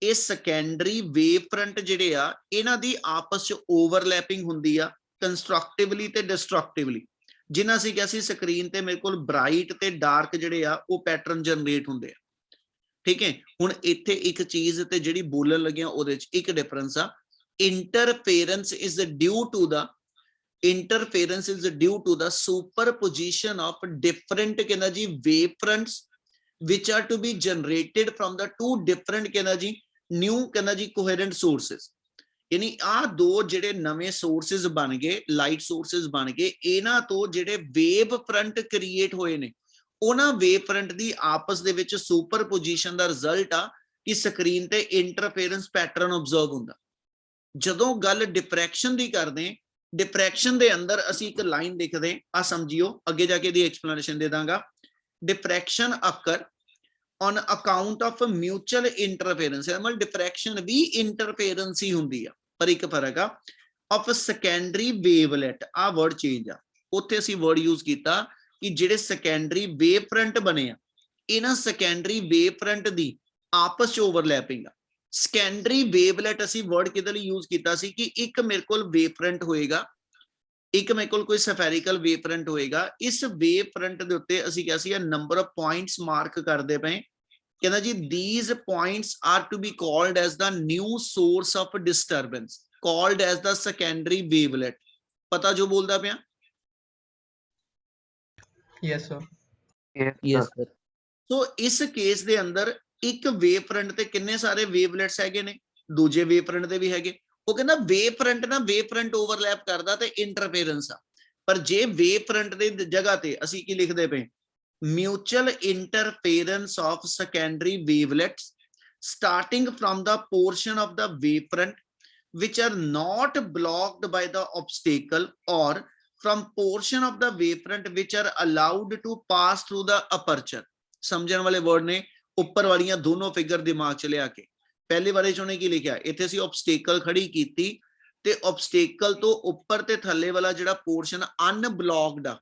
ਇਹ ਸੈਕੰਡਰੀ ਵੇਵ ਫਰੰਟ ਜਿਹੜੇ ਆ ਇਹਨਾਂ ਦੀ ਆਪਸ ਚ ਓਵਰਲੈਪਿੰਗ ਹੁੰਦੀ ਆ ਕੰਸਟਰਕਟਿਵਲੀ ਤੇ ਡਿਸਟਰਕਟਿਵਲੀ, ਜਿਨ੍ਹਾਂ ਅਸੀਂ ਕਿਹਾ ਸੀ ਸਕਰੀਨ ਤੇ ਮੇਰੇ ਕੋਲ ਬ੍ਰਾਈਟ ਤੇ ਡਾਰਕ ਜਿਹੜੇ ਆ ਉਹ ਪੈਟਰਨ ਜਨਰੇਟ ਹੁੰਦੇ ਆ। ਠੀਕ ਹੈ, ਹੁਣ ਇੱਥੇ ਇੱਕ ਚੀਜ਼ ਤੇ ਜਿਹੜੀ ਬੋਲਣ ਲੱਗਿਆ ਉਹਦੇ ਚ ਇੱਕ ਡਿਫਰੈਂਸ ਆ। Interference is due to the interference is due to the superposition of different कहना जी wave fronts which are to be generated from the two different कहना जी new कहना जी coherent sources। यानी आ दो जेडे नवे sources बन गए, light sources बन गए, इना तो जेडे wave front create होए ने उन्हां wave front दी आपस दे विच superposition दा result आ कि स्क्रीन ते interference pattern observe हुंदा। जदों गल diffraction दी करदे, डिफ्रैक्शन दे अंदर असी एक लाइन लिखते आ, समझियो अगे जाके दी एक्सप्लेनेशन दे दांगा। Diffraction occur on account of mutual interference, मतलब डिफ्रैक्शन भी इंटरफेरेंस ही हुंदी आ, पर एक फर्क आ ऑफ सेकेंडरी वेवलेट। आ वर्ड चेंज आ, उत्थे असी वर्ड यूज कीता कि जेडे सेकेंडरी वेव फ्रंट बने आ, इन्हां सेकेंडरी वेव फ्रंट दी आपस च ओवरलैपिंग आ। ਸੈਕੰਡਰੀ ਵੇਵਲੈਟ ਅਸੀਂ ਵਰਡ ਕਿਹਦੇ ਲਈ ਯੂਜ਼ ਕੀਤਾ ਸੀ ਕਿ ਇੱਕ ਮੇਰੇ ਕੋਲ ਵੇਵ ਫਰੰਟ ਹੋਏਗਾ, ਇੱਕ ਮੇਰੇ ਕੋਲ ਕੋਈ ਸਫੈਰਿਕਲ ਵੇਵ ਫਰੰਟ ਹੋਏਗਾ, ਇਸ ਵੇਵ ਫਰੰਟ ਦੇ ਉੱਤੇ ਅਸੀਂ ਕਿਹਾ ਸੀ ਨੰਬਰ ਆਫ ਪੁਆਇੰਟਸ ਮਾਰਕ ਕਰਦੇ ਪਏ, ਕਹਿੰਦਾ ਜੀ these points are to be called as the new source of disturbance called as the secondary wavelet। ਪਤਾ ਜੋ ਬੋਲਦਾ ਪਿਆ? Yes, sir. Yes, sir. ਸੋ ਇਸ ਕੇਸ ਦੇ ਅੰਦਰ ਇੱਕ ਵੇਵ ਫਰੰਟ ਤੇ ਕਿੰਨੇ ਸਾਰੇ ਵੇਵਲੈਟਸ ਹੈਗੇ ਨੇ, ਦੂਜੇ ਵੇਵ ਫਰੰਟ ਦੇ ਵੀ ਹੈਗੇ। ਉਹ ਕਹਿੰਦਾ ਵੇਵ ਫਰੰਟ ਨਾ ਵੇਵ ਫਰੰਟ ਓਵਰਲੈਪ ਕਰਦਾ ਤੇ ਇੰਟਰਫੇਰੈਂਸ ਆ, ਪਰ ਜੇ ਵੇਵ ਫਰੰਟ ਦੇ ਜਗ੍ਹਾ ਤੇ ਅਸੀਂ ਕੀ ਲਿਖਦੇ ਪਏ, mutual interference of secondary wavelets starting from the portion of the wavefront which are not blocked by the obstacle or from portion of the wavefront which are allowed to pass through the aperture। ਸਮਝਣ ਵਾਲੇ ਵਰਡ ਨੇ, ਉੱਪਰ ਵਾਲੀਆਂ ਦੋਨੋਂ ਫਿਗਰ ਦਿਮਾਗ ਚ ਲਿਆ ਕੇ। ਪਹਿਲੇ ਬਾਰੇ ਚ ਉਹਨੇ ਕੀ ਲਿਖਿਆ, ਇੱਥੇ ਅਸੀਂ obstacle ਖੜੀ ਕੀਤੀ ਤੇ obstacle ਤੋਂ ਉੱਪਰ ਤੇ ਥੱਲੇ ਵਾਲਾ ਜਿਹੜਾ ਪੋਰਸ਼ਨ ਅਨਬਲੌਕਡ ਆ,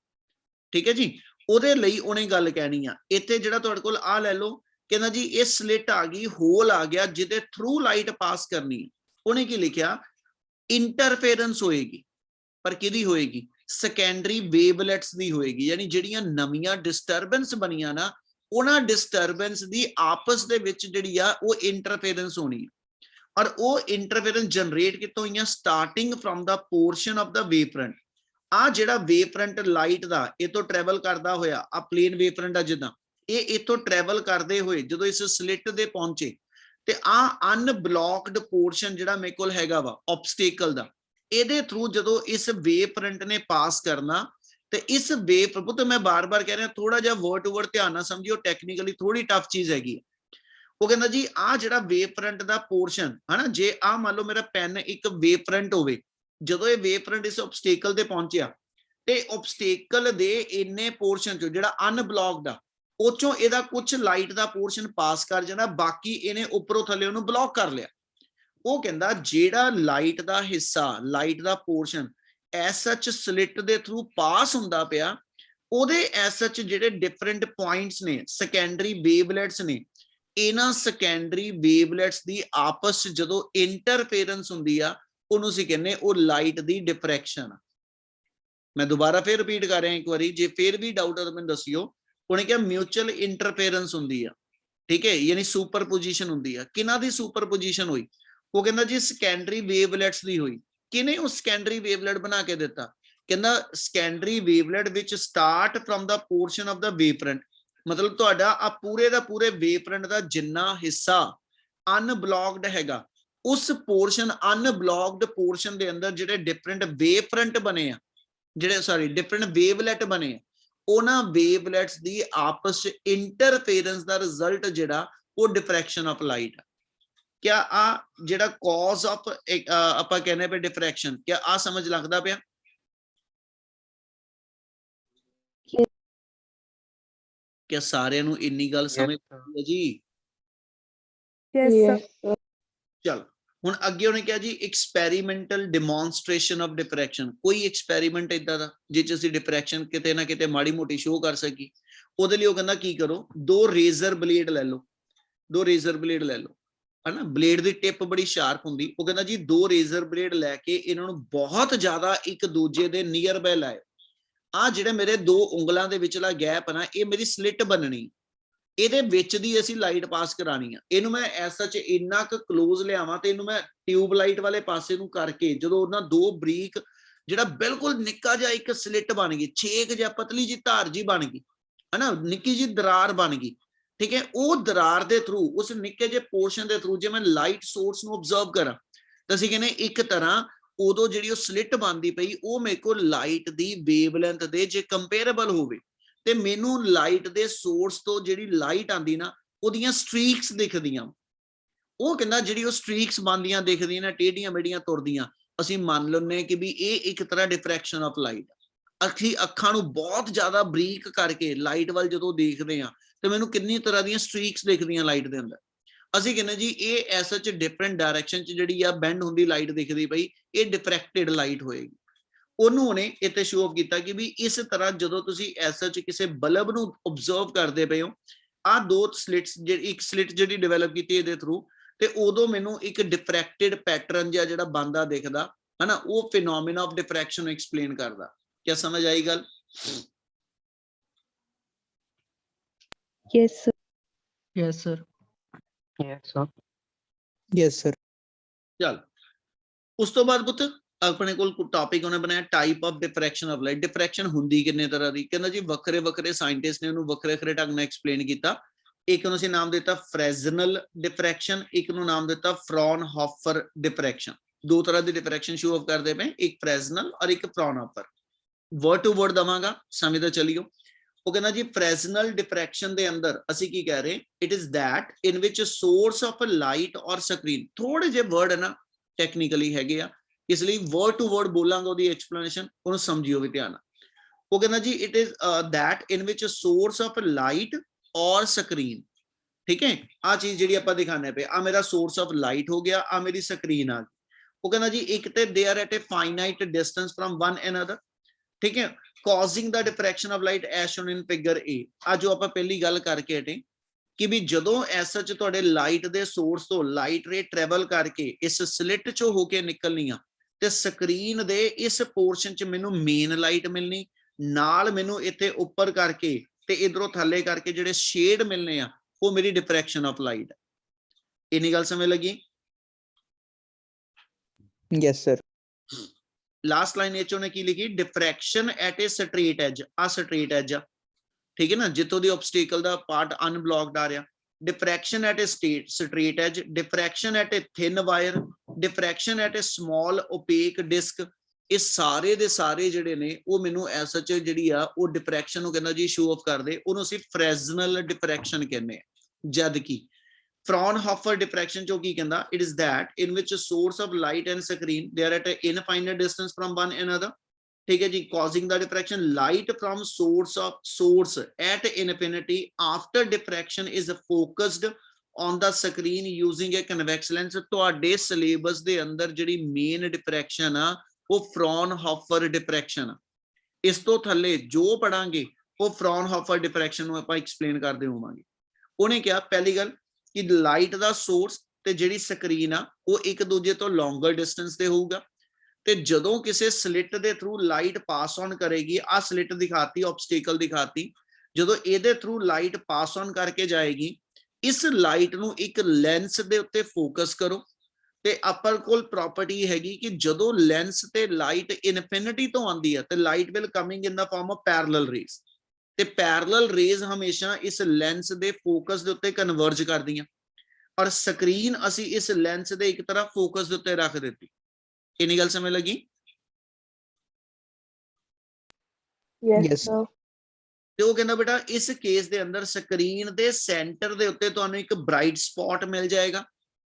ਠੀਕ ਹੈ ਜੀ, ਉਹਦੇ ਲਈ ਉਹਨੇ ਗੱਲ ਕਹਿਣੀ ਆ। ਇੱਥੇ ਜਿਹੜਾ ਤੁਹਾਡੇ ਕੋਲ ਆ ਲੈ ਲਓ, ਕਹਿੰਦਾ ਜੀ ਇਹ ਸਲਿਟ ਆ ਗਈ, ਹੋਲ ਆ ਗਿਆ ਜਿਹਦੇ ਥਰੂ ਲਾਈਟ ਪਾਸ ਕਰਨੀ ਹੈ। ਉਹਨੇ ਕੀ ਲਿਖਿਆ, ਇੰਟਰਫੇਰੈਂਸ ਹੋਏਗੀ, ਪਰ ਕਿਹਦੀ ਹੋਏਗੀ, ਸੈਕੰਡਰੀ ਵੇਵਲੈਟਸ ਦੀ ਹੋਏਗੀ, ਯਾਨੀ ਜਿਹੜੀਆਂ ਨਵੀਆਂ ਡਿਸਟਰਬੈਂਸ ਬਣੀਆਂ ਨਾ, ਉਹਨਾਂ ਡਿਸਟਰਬੈਂਸ ਦੀ ਆਪਸ ਦੇ ਵਿੱਚ ਜਿਹੜੀ ਆ ਉਹ ਇੰਟਰਫੇਰੈਂਸ ਹੋਣੀ ਹੈ। ਔਰ ਉਹ ਇੰਟਰਫੇਰੈਂਸ ਜਨਰੇਟ ਕਿੱਥੋਂ ਹੋਈਆਂ, starting firm the portion of the wave front. ਆ ਜਿਹੜਾ ਵੇਵ ਫਰੰਟ ਲਾਈਟ ਦਾ ਇਹ ਤੋਂ ਟਰੈਵਲ ਕਰਦਾ ਹੋਇਆ, ਆ ਪਲੇਨ ਵੇਵ ਫਰੰਟ ਆ ਜਿੱਦਾਂ, ਇਹ ਇਥੋਂ ਟਰੈਵਲ ਕਰਦੇ ਹੋਏ ਜਦੋਂ ਇਸ ਸਲਿਟ ਦੇ ਪਹੁੰਚੇ ਤੇ ਆ ਅਨਬਲੌਕਡ ਪੋਰਸ਼ਨ ਜਿਹੜਾ ਮੇਰੇ ਕੋਲ ਹੈਗਾ ਵਾ ਆਬਸਟੇਕਲ ਦਾ, ਇਹਦੇ ਥਰੂ ਜਦੋਂ ਇਸ ਵੇਵ ਫਰੰਟ ਨੇ ਪਾਸ ਕਰਨਾ ਤੇ ਇਸ ਵੇਵ ਪ੍ਰਭੂ ਤੇ ਮੈਂ ਬਾਰ-ਬਾਰ ਕਹਿ ਰਿਹਾ, ਥੋੜਾ ਜਿਹਾ ਵਰਡ ਟੂ ਵਰਡ ਧਿਆਨ ਨਾਲ ਸਮਝਿਓ, ਟੈਕਨੀਕਲੀ ਥੋੜੀ ਟਫ ਚੀਜ਼ ਹੈਗੀ। ਉਹ ਕਹਿੰਦਾ ਜੀ ਆ ਜਿਹੜਾ ਵੇਵ ਫਰੰਟ ਦਾ ਪੋਰਸ਼ਨ ਹਨਾ, ਜੇ ਆ ਮੰਨ ਲਓ ਮੇਰਾ ਪੈਨ ਇੱਕ ਵੇਵ ਫਰੰਟ ਹੋਵੇ, ਜਦੋਂ ਇਹ ਵੇਵ ਫਰੰਟ ਇਸ ਆਬਸਟੇਕਲ ਤੇ ਪਹੁੰਚਿਆ ਤੇ ਆਬਸਟੇਕਲ ਦੇ ਇੰਨੇ ਪੋਰਸ਼ਨ ਚੋਂ ਜਿਹੜਾ ਅਨਬਲੌਕਡ ਆ, ਉਹ ਚੋਂ ਇਹਦਾ ਕੁਝ ਲਾਈਟ ਦਾ ਪੋਰਸ਼ਨ ਪਾਸ ਕਰ ਜਾਣਾ, ਬਾਕੀ ਇਹਨੇ ਉੱਪਰੋਂ ਥੱਲੇ ਉਹਨੂੰ ਬਲੌਕ ਕਰ ਲਿਆ। ਉਹ ਕਹਿੰਦਾ ਜਿਹੜਾ ਲਾਈਟ ਦਾ ਹਿੱਸਾ, ਲਾਈਟ ਦਾ ਪੋਰਸ਼ਨ ਐਸ ਸੱਚ ਸਲਿਟ ਦੇ ਥਰੂ ਪਾਸ ਹੁੰਦਾ ਪਿਆ, ਉਹਦੇ ਐਸ ਸੱਚ ਜਿਹੜੇ ਡਿਫਰੈਂਟ ਪੁਆਇੰਟਸ ਨੇ, ਸੈਕੰਡਰੀ ਵੇਵਲੈਟਸ ਨੇ, ਇਹਨਾਂ ਸੈਕੰਡਰੀ ਵੇਵਲੈਟਸ ਦੀ ਆਪਸ ਜਦੋਂ ਇੰਟਰਫੇਰੈਂਸ ਹੁੰਦੀ ਆ, ਉਹਨੂੰ ਅਸੀਂ ਕਹਿੰਦੇ ਉਹ ਲਾਈਟ ਦੀ ਡਿਫਰੈਕਸ਼ਨ। ਮੈਂ ਦੁਬਾਰਾ ਫੇਰ ਰਿਪੀਟ ਕਰ ਰਿਹਾ ਇੱਕ ਵਾਰੀ, ਜੇ ਫੇਰ ਵੀ ਡਾਊਟ ਆ ਤਾਂ ਮੈਨੂੰ ਦੱਸਿਓ। ਉਹਨੇ ਕਿਹਾ ਮਿਊਚੁਅਲ ਇੰਟਰਫੇਰੈਂਸ ਹੁੰਦੀ ਆ, ਠੀਕ ਹੈ, ਯਾਨੀ ਸੁਪਰਪੋਜੀਸ਼ਨ ਹੁੰਦੀ ਆ। ਕਿਹਨਾਂ ਦੀ ਸੁਪਰਪੋਜੀਸ਼ਨ ਹੋਈ? ਉਹ ਕਹਿੰਦਾ ਜੀ ਸੈਕੰਡਰੀ ਵੇਵਲੈਟਸ ਦੀ ਹੋਈ। ਕਿਹਨੇ ਉਹ ਸੈਕੰਡਰੀ ਵੇਵਲੈਟ ਬਣਾ ਕੇ ਦਿੱਤਾ? ਕਹਿੰਦਾ ਸੈਕੰਡਰੀ ਵੇਵਲੈਟ ਵਿੱਚ start from the portion of the wave front, ਮਤਲਬ ਤੁਹਾਡਾ ਆ ਪੂਰੇ ਦਾ ਪੂਰੇ ਵੇਵ ਫਰੰਟ ਦਾ ਜਿੰਨਾ ਹਿੱਸਾ ਅਨਬਲੌਕਡ ਹੈਗਾ, ਉਸ ਪੋਰਸ਼ਨ ਅਨਬਲੌਕਡ ਪੋਰਸ਼ਨ ਦੇ ਅੰਦਰ ਜਿਹੜੇ ਡਿਫਰੈਂਟ ਵੇਵ ਫਰੰਟ ਬਣੇ ਆ, ਜਿਹੜੇ ਡਿਫਰੈਂਟ ਵੇਵਲੈਟ ਬਣੇ ਆ, ਉਹਨਾਂ ਵੇਵਲੈਟਸ ਦੀ ਆਪਸ ਚ ਇੰਟਰਫੇਰੈਂਸ ਦਾ ਰਿਜ਼ਲਟ ਜਿਹੜਾ ਉਹ ਡਿਫਰੈਕਸ਼ਨ ਆਫ ਲਾਈਟ। ਕਿਆ ਆ ਜਿਹੜਾ ਕਾਜ਼ ਆਫ ਆਪਾਂ ਕਹਿੰਦੇ ਪਏ ਡਿਫਰੈਕਸ਼ਨ, ਕਿਆ ਆ ਸਮਝ ਲੱਗਦਾ ਪਿਆ? ਕਿਆ ਸਾਰਿਆਂ ਨੂੰ ਇੰਨੀ ਗੱਲ ਸਮਝ ਆਈ ਜੀ? ਚਲ ਹੁਣ ਅੱਗੇ ਉਹਨੇ ਕਿਹਾ ਜੀ ਐਕਸਪੈਰੀਮੈਂਟਲ ਡੈਮੋਨਸਟ੍ਰੇਸ਼ਨ ਆਫ ਡਿਫਰੈਕਸ਼ਨ। ਕੋਈ ਐਕਸਪੈਰੀਮੈਂਟ ਇਦਾਂ ਦਾ ਜਿਸ ਚ ਅਸੀਂ ਡਿਫਰੈਕਸ਼ਨ ਕਿਤੇ ਨਾ ਕਿਤੇ ਮਾੜੀ ਮੋਟੀ ਸ਼ੋਅ ਕਰ ਸਕੀ, ਉਹਦੇ ਲਈ ਉਹ ਕਹਿੰਦਾ ਕੀ ਕਰੋ, ਦੋ ਰੇਜ਼ਰ ਬਲੇਡ ਲੈ ਲਓ, ਦੋ ਰੇਜ਼ਰ ਬਲੇਡ ਲੈ ਲਓ, ਹਨਾ, ਬਲੇਡ ਦੀ ਟਿਪ ਬੜੀ ਸ਼ਾਰਪ ਹੁੰਦੀ। ਉਹ ਕਹਿੰਦਾ ਜੀ ਦੋ ਰੇਜ਼ਰ ਬਲੇਡ ਲੈ ਕੇ ਇਹਨਾਂ ਨੂੰ ਬਹੁਤ ਜ਼ਿਆਦਾ ਇੱਕ ਦੂਜੇ ਦੇ ਨੀਅਰ ਬਾਏ ਲਾਏ। ਆ ਜਿਹੜੇ ਮੇਰੇ ਦੋ ਉਂਗਲਾਂ ਦੇ ਵਿਚਲਾ ਗੈਪ ਨਾ, ਇਹ ਮੇਰੀ ਸਲਿਟ ਬਣਨੀ, ਇਹਦੇ ਵਿੱਚ ਦੀ ਅਸੀਂ ਲਾਈਟ ਪਾਸ ਕਰਾਣੀ ਆ। ਇਹਨੂੰ ਮੈਂ ਐਸ ਸੱਚ ਇੰਨਾ ਕੁ ਕਲੋਜ਼ ਲਿਆਵਾਂ ਤੇ ਇਹਨੂੰ ਮੈਂ ਟਿਊਬ ਲਾਈਟ ਵਾਲੇ ਪਾਸੇ ਨੂੰ ਕਰਕੇ, ਜਦੋਂ ਉਹਨਾਂ ਦੋ ਬਰੀਕ ਜਿਹੜਾ ਬਿਲਕੁਲ ਨਿੱਕਾ ਜਿਹਾ ਇੱਕ ਸਲਿਟ ਬਣ ਗਈ, ਛੇਕ ਜਿਹਾ ਪਤਲੀ ਜੀ ਧਾਰ ਜੀ ਬਣ ਗਈ, ਹਨਾ, ਨਿੱਕੀ ਜੀ ਦਰਾਰ ਬਣ ਗਈ, ਠੀਕ ਹੈ। ਉਹ ਦਰਾਰ ਦੇ ਥਰੂ, ਉਸ ਨਿੱਕੇ ਜਿਹੇ ਪੋਰਸ਼ਨ ਦੇ ਥਰੂ ਜੇ ਮੈਂ ਲਾਈਟ ਸੋਰਸ ਨੂੰ ਆਬਜ਼ਰਵ ਕਰਾਂ ਤਾਂ ਅਸੀਂ ਕਹਿੰਦੇ ਇੱਕ ਤਰ੍ਹਾਂ ਉਦੋਂ ਜਿਹੜੀ ਉਹ ਸਲਿਟ ਬਣਦੀ ਪਈ, ਉਹ ਮੇਰੇ ਕੋਲ ਲਾਈਟ ਦੀ ਵੇਵਲੈਂਥ ਦੇ ਜੇ ਕੰਪੇਅਰੇਬਲ ਹੋਵੇ ਤੇ ਮੈਨੂੰ ਲਾਈਟ ਦੇ ਸੋਰਸ ਤੋਂ ਜਿਹੜੀ ਲਾਈਟ ਆਂਦੀ ਨਾ, ਉਹਦੀਆਂ ਸਟ੍ਰੀਕਸ ਦਿਖਦੀਆਂ। ਉਹ ਕਹਿੰਦਾ ਜਿਹੜੀ ਉਹ ਸਟ੍ਰੀਕਸ ਬਣਦੀਆਂ ਦਿਖਦੀਆਂ ਨੇ, ਟੇਢੀਆਂ ਮੇਢੀਆਂ ਤੁਰਦੀਆਂ, ਅਸੀਂ ਮੰਨ ਲੈਂਦੇ ਕਿ ਵੀ ਇਹ ਇੱਕ ਤਰ੍ਹਾਂ ਡਿਫਰੈਕਸ਼ਨ ਆਫ ਲਾਈਟ। ਅਸੀਂ ਅੱਖਾਂ ਨੂੰ ਬਹੁਤ ਜ਼ਿਆਦਾ ਬਰੀਕ ਕਰਕੇ ਲਾਈਟ ਵੱਲ ਜਦੋਂ ਦੇਖਦੇ ਆ ਤੇ ਮੈਨੂੰ ਕਿੰਨੀ ਤਰ੍ਹਾਂ ਦੀਆਂ ਸਟ੍ਰੀਕਸ ਦਿਖਦੀਆਂ ਲਾਈਟ ਦੇ ਅੰਦਰ। ਅਸੀਂ ਕਹਿੰਦੇ ਜੀ ਇਹ ਐਸ ਸੱਚ ਡਿਫਰੈਂਟ ਡਾਇਰੈਕਸ਼ਨ ਚ ਜਿਹੜੀ ਆ ਬੈਂਡ ਹੁੰਦੀ ਲਾਈਟ ਦਿਖਦੀ ਪਈ, ਇਹ ਡਿਫਰੈਕਟਿਡ ਲਾਈਟ ਹੋਏਗੀ। ਉਹਨੂੰ ਉਹਨੇ ਇੱਥੇ ਸ਼ੋ ਆਫ ਕੀਤਾ ਕਿ ਵੀ ਇਸ ਤਰ੍ਹਾਂ ਜਦੋਂ ਤੁਸੀਂ ਐਸ ਸੱਚ ਕਿਸੇ ਬਲਬ ਨੂੰ ਆਬਜ਼ਰਵ ਕਰਦੇ ਪਏ ਹੋ, ਆ ਦੋ ਸਲਿਟਸ, ਇੱਕ ਸਲਿਟ ਜਿਹੜੀ ਡਿਵੈਲਪ ਕੀਤੀ ਇਹਦੇ ਥਰੂ, ਤੇ ਉਦੋਂ ਮੈਨੂੰ ਇੱਕ ਡਿਫਰੈਕਟਿਡ ਪੈਟਰਨ ਜਿਹੜਾ ਬਣਦਾ ਦਿਖਦਾ। है ना, वो फिनोमिना ऑफ डिफ्रैक्शन एक्सप्लेन करदा। क्या समझ आई गल? Yes, sir. Yes, sir. Yes, sir. Yes, sir. चल उस तो बाद पुत अपने कोल टॉपिक उन्हें बनाया type of diffraction of light. Diffraction हुंदी किन्ने तरह दी, कहंदा जी वखरे वखरे साइंटिस्ट ने उन्हें वखरे वखरे ढंग नाल एक्सप्लेन किया। एक उन्होंने नाम दिता फ्रेजनल डिफ्रैक्शन, एक नु नाम दिता फ्रॉनहोफर डिफ्रैक्शन। दो तरह की डिफ्रैक्शन शो ऑफ करते पे, एक फ्रेजनल और एक फ्रॉनहोफर। वर्ड टू वर्ड दवांगा, समझदा चलियो। वो कहना जी फ्रेजनल डिफ्रैक्शन दे अंदर असी की कह रहे, it is that in which source of light और स्क्रीन, थोड़े जे वर्ड है ना टेक्निकली हैगे आ, इसलिए वर्ड टू वर्ड बोलांगा ओदी एक्सप्लेनेशन, उन्हें समझियो भी ध्यान। वो कहना जी it is that in which source of light और स्क्रीन, ठीक है, आ चीज जी आप दिखाने पे, आ मेरा सोर्स ऑफ लाइट हो गया, आ मेरी स्क्रीन आ गई। वो कहना जी एक ते they are at a finite distance from one another, ठीक है, causing the diffraction of light as shown in figure A। आज जो आप पहली गल करके हटे कि भी जदों ऐसा च तुहाडे लाइट दे सोर्स तो लाइट रे ट्रैवल करके इस स्लिट चो होके निकलनी आ ते स्क्रीन दे इस पोर्शन च मैनू मेन लाइट मिलनी, नाल मैनू इथे ऊपर करके ते इधरों थल्ले करके जिहड़े शेड मिलने आ वो मेरी डिफ्रैक्शन ऑफ लाइट। इन्नी गल समझ लगी? Yes, sir. लास्ट लाइन ने की लिखी, diffraction at a straight edge. आ स्ट्रेट एज आ, ठीक है ना, जितों दी ऑब्स्टिकल दा पार्ट अनब्लॉक्ड आ रहा। Diffraction at a straight edge, diffraction at a thin wire, diffraction at a small opaque disc, ये सारे दे सारे जिहड़े ने वो मैनू एज सच जिहड़ी आ वो डिफ्रैक्शन नूं कहंदा जी शो ऑफ करदे, उहनूं असीं फ्रेजनल डिफ्रैक्शन कहने आ। जद कि Fraunhofer diffraction जो की कहंदा, it is that in which a source of light and screen they are at an infinite distance from one another, ठीक है जी, causing the diffraction light from source at infinity after diffraction is focused on the screen using a convex lens। ਤੁਹਾਡੇ ਸਿਲੇਬਸ ਦੇ ਅੰਦਰ ਜਿਹੜੀ ਮੇਨ ਡਿਫਰੈਕਸ਼ਨ ਆ ਉਹ Fraunhofer diffraction ਆ। ਇਸ ਤੋਂ ਥੱਲੇ ਜੋ ਪੜਾਂਗੇ ਉਹ Fraunhofer diffraction ਨੂੰ ਆਪਾਂ ਐਕਸਪਲੇਨ ਕਰਦੇ ਹੋਵਾਂਗੇ। ਉਹਨੇ ਕਿਹਾ ਪਹਿਲੀ ਗੱਲ कि लाइट दा सोर्स ते जिहड़ी स्क्रीन आ वो एक दूजे तो लॉन्गर डिस्टेंस ते होऊगा, ते जदों किसी slit they through light pass on करेगी, आ स्लिट दिखाती ऑब्स्टिकल दिखाती, जदों इहदे थ्रू लाइट पास ऑन करके जाएगी, इस लाइट नूं एक लेंस दे उत्ते फोकस करो ते अपर कोल प्रॉपर्टी हैगी कि जदों लेंस ते लाइट इनफिनिटी तो आंदी है ते light will coming in the form of parallel raise, ते पैरेलल रेज हमेशा इस लेंस दे फोकस दे उत्ते कन्वर्ज करदियां और स्क्रीन असी इस लेंस दे एक तरह फोकस दे उत्ते रख देती। इन्नी गल समझ लगी? Yes, sir. ते वो कहंदा बेटा इस केस दे अंदर स्क्रीन दे सेंटर दे उत्ते तुहानूं एक ब्राइट स्पॉट मिल जाएगा।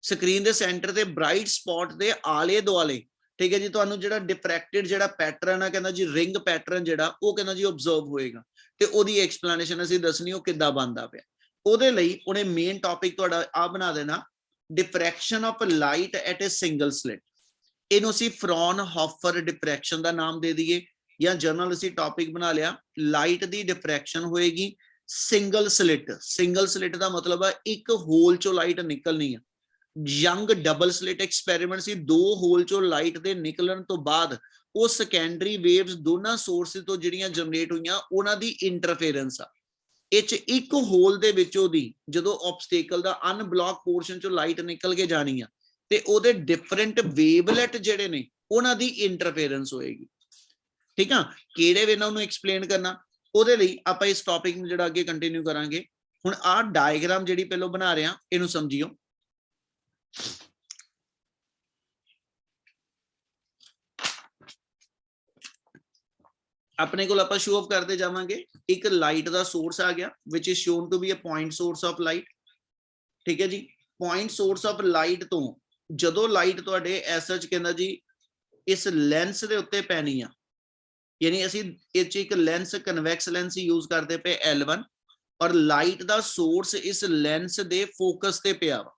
स्क्रीन दे सेंटर दे ब्राइट स्पॉट दे आले दुआले, ठीक है जी, तुहानूं जिहड़ा डिफ्रैक्टेड जिहड़ा पैटर्न है कहंदा जी रिंग पैटर्न जिहड़ा वो कहंदा जी ऑब्जर्व होएगा ते ओदी एक्सप्लेनेशन असीं दसनी ओ किद्दां बनदा पिया। ਉਹਦੇ ਲਈ ਉਹਨੇ ਮੇਨ ਟੌਪਿਕ ਤੁਹਾਡਾ ਆ ਬਣਾ ਦੇਣਾ, diffraction of light at a single slit. ਇਹਨੂੰ ਅਸੀਂ ਫਰੌਨਹੋਫਰ ਡਿਫਰੈਕਸ਼ਨ ਦਾ ਨਾਮ ਦੇ ਦਈਏ ਜਾਂ ਜਨਰਲ ਅਸੀਂ ਟੌਪਿਕ ਬਣਾ ਲਿਆ ਲਾਈਟ ਦੀ ਡਿਫਰੈਕਸ਼ਨ ਹੋਏਗੀ ਸਿੰਗਲ ਸਲਿਟ। ਸਿੰਗਲ ਸਲਿਟ ਦਾ ਮਤਲਬ ਹੈ ਇੱਕ ਹੋਲ ਚੋਂ ਲਾਈਟ ਨਿਕਲਣੀ ਆ। ਯੰਗ ਡਬਲ ਸਲਿਟ ਐਕਸਪੈਰੀਮੈਂਟ ਸੀ, ਦੋ ਹੋਲ ਚੋਂ ਲਾਈਟ ਦੇ ਨਿਕਲਣ ਤੋਂ ਬਾਅਦ ਉਹ ਸੈਕੰਡਰੀ ਵੇਵਸ ਦੋਨਾਂ ਸੋਰਸਿਸ ਤੋਂ ਜਿਹੜੀਆਂ ਜਨਰੇਟ ਹੋਈਆਂ ਉਹਨਾਂ ਦੀ ਇੰਟਰਫੇਰੈਂਸ ਆ। एक होल दे विचों दी जदों ऑब्स्टिकल दा अनब्लॉक पोर्शन चों लाइट निकल के जानी आ ते ओदे डिफरेंट वेवलेट जिहड़े ने उहनां दी इंटरफेरेंस होएगी। ठीक है, किहड़े वे नां उहनूं एक्सप्लेन करना, ओदे लई आपां इस टॉपिक नूं जिहड़ा अगे कंटिन्यू करांगे। हुण आ डायग्राम जिहड़ी पहलों बना रहे हां इहनूं समझियो। अपने को आप शो ऑफ करते जावांगे, एक लाइट का सोर्स आ गया which is shown to be a point source of light. ठीक है जी, पॉइंट सोर्स ऑफ लाइट तो जदों लाइट तुहाडे ऐसा कहंदा जी इस लेंस दे उत्ते पैनी आ, यानी असीं इह च एक लेंस कन्वैक्स लेंस यूज करते पे L1 और लाइट का सोर्स इस लेंस दे फोकस ते पिया वा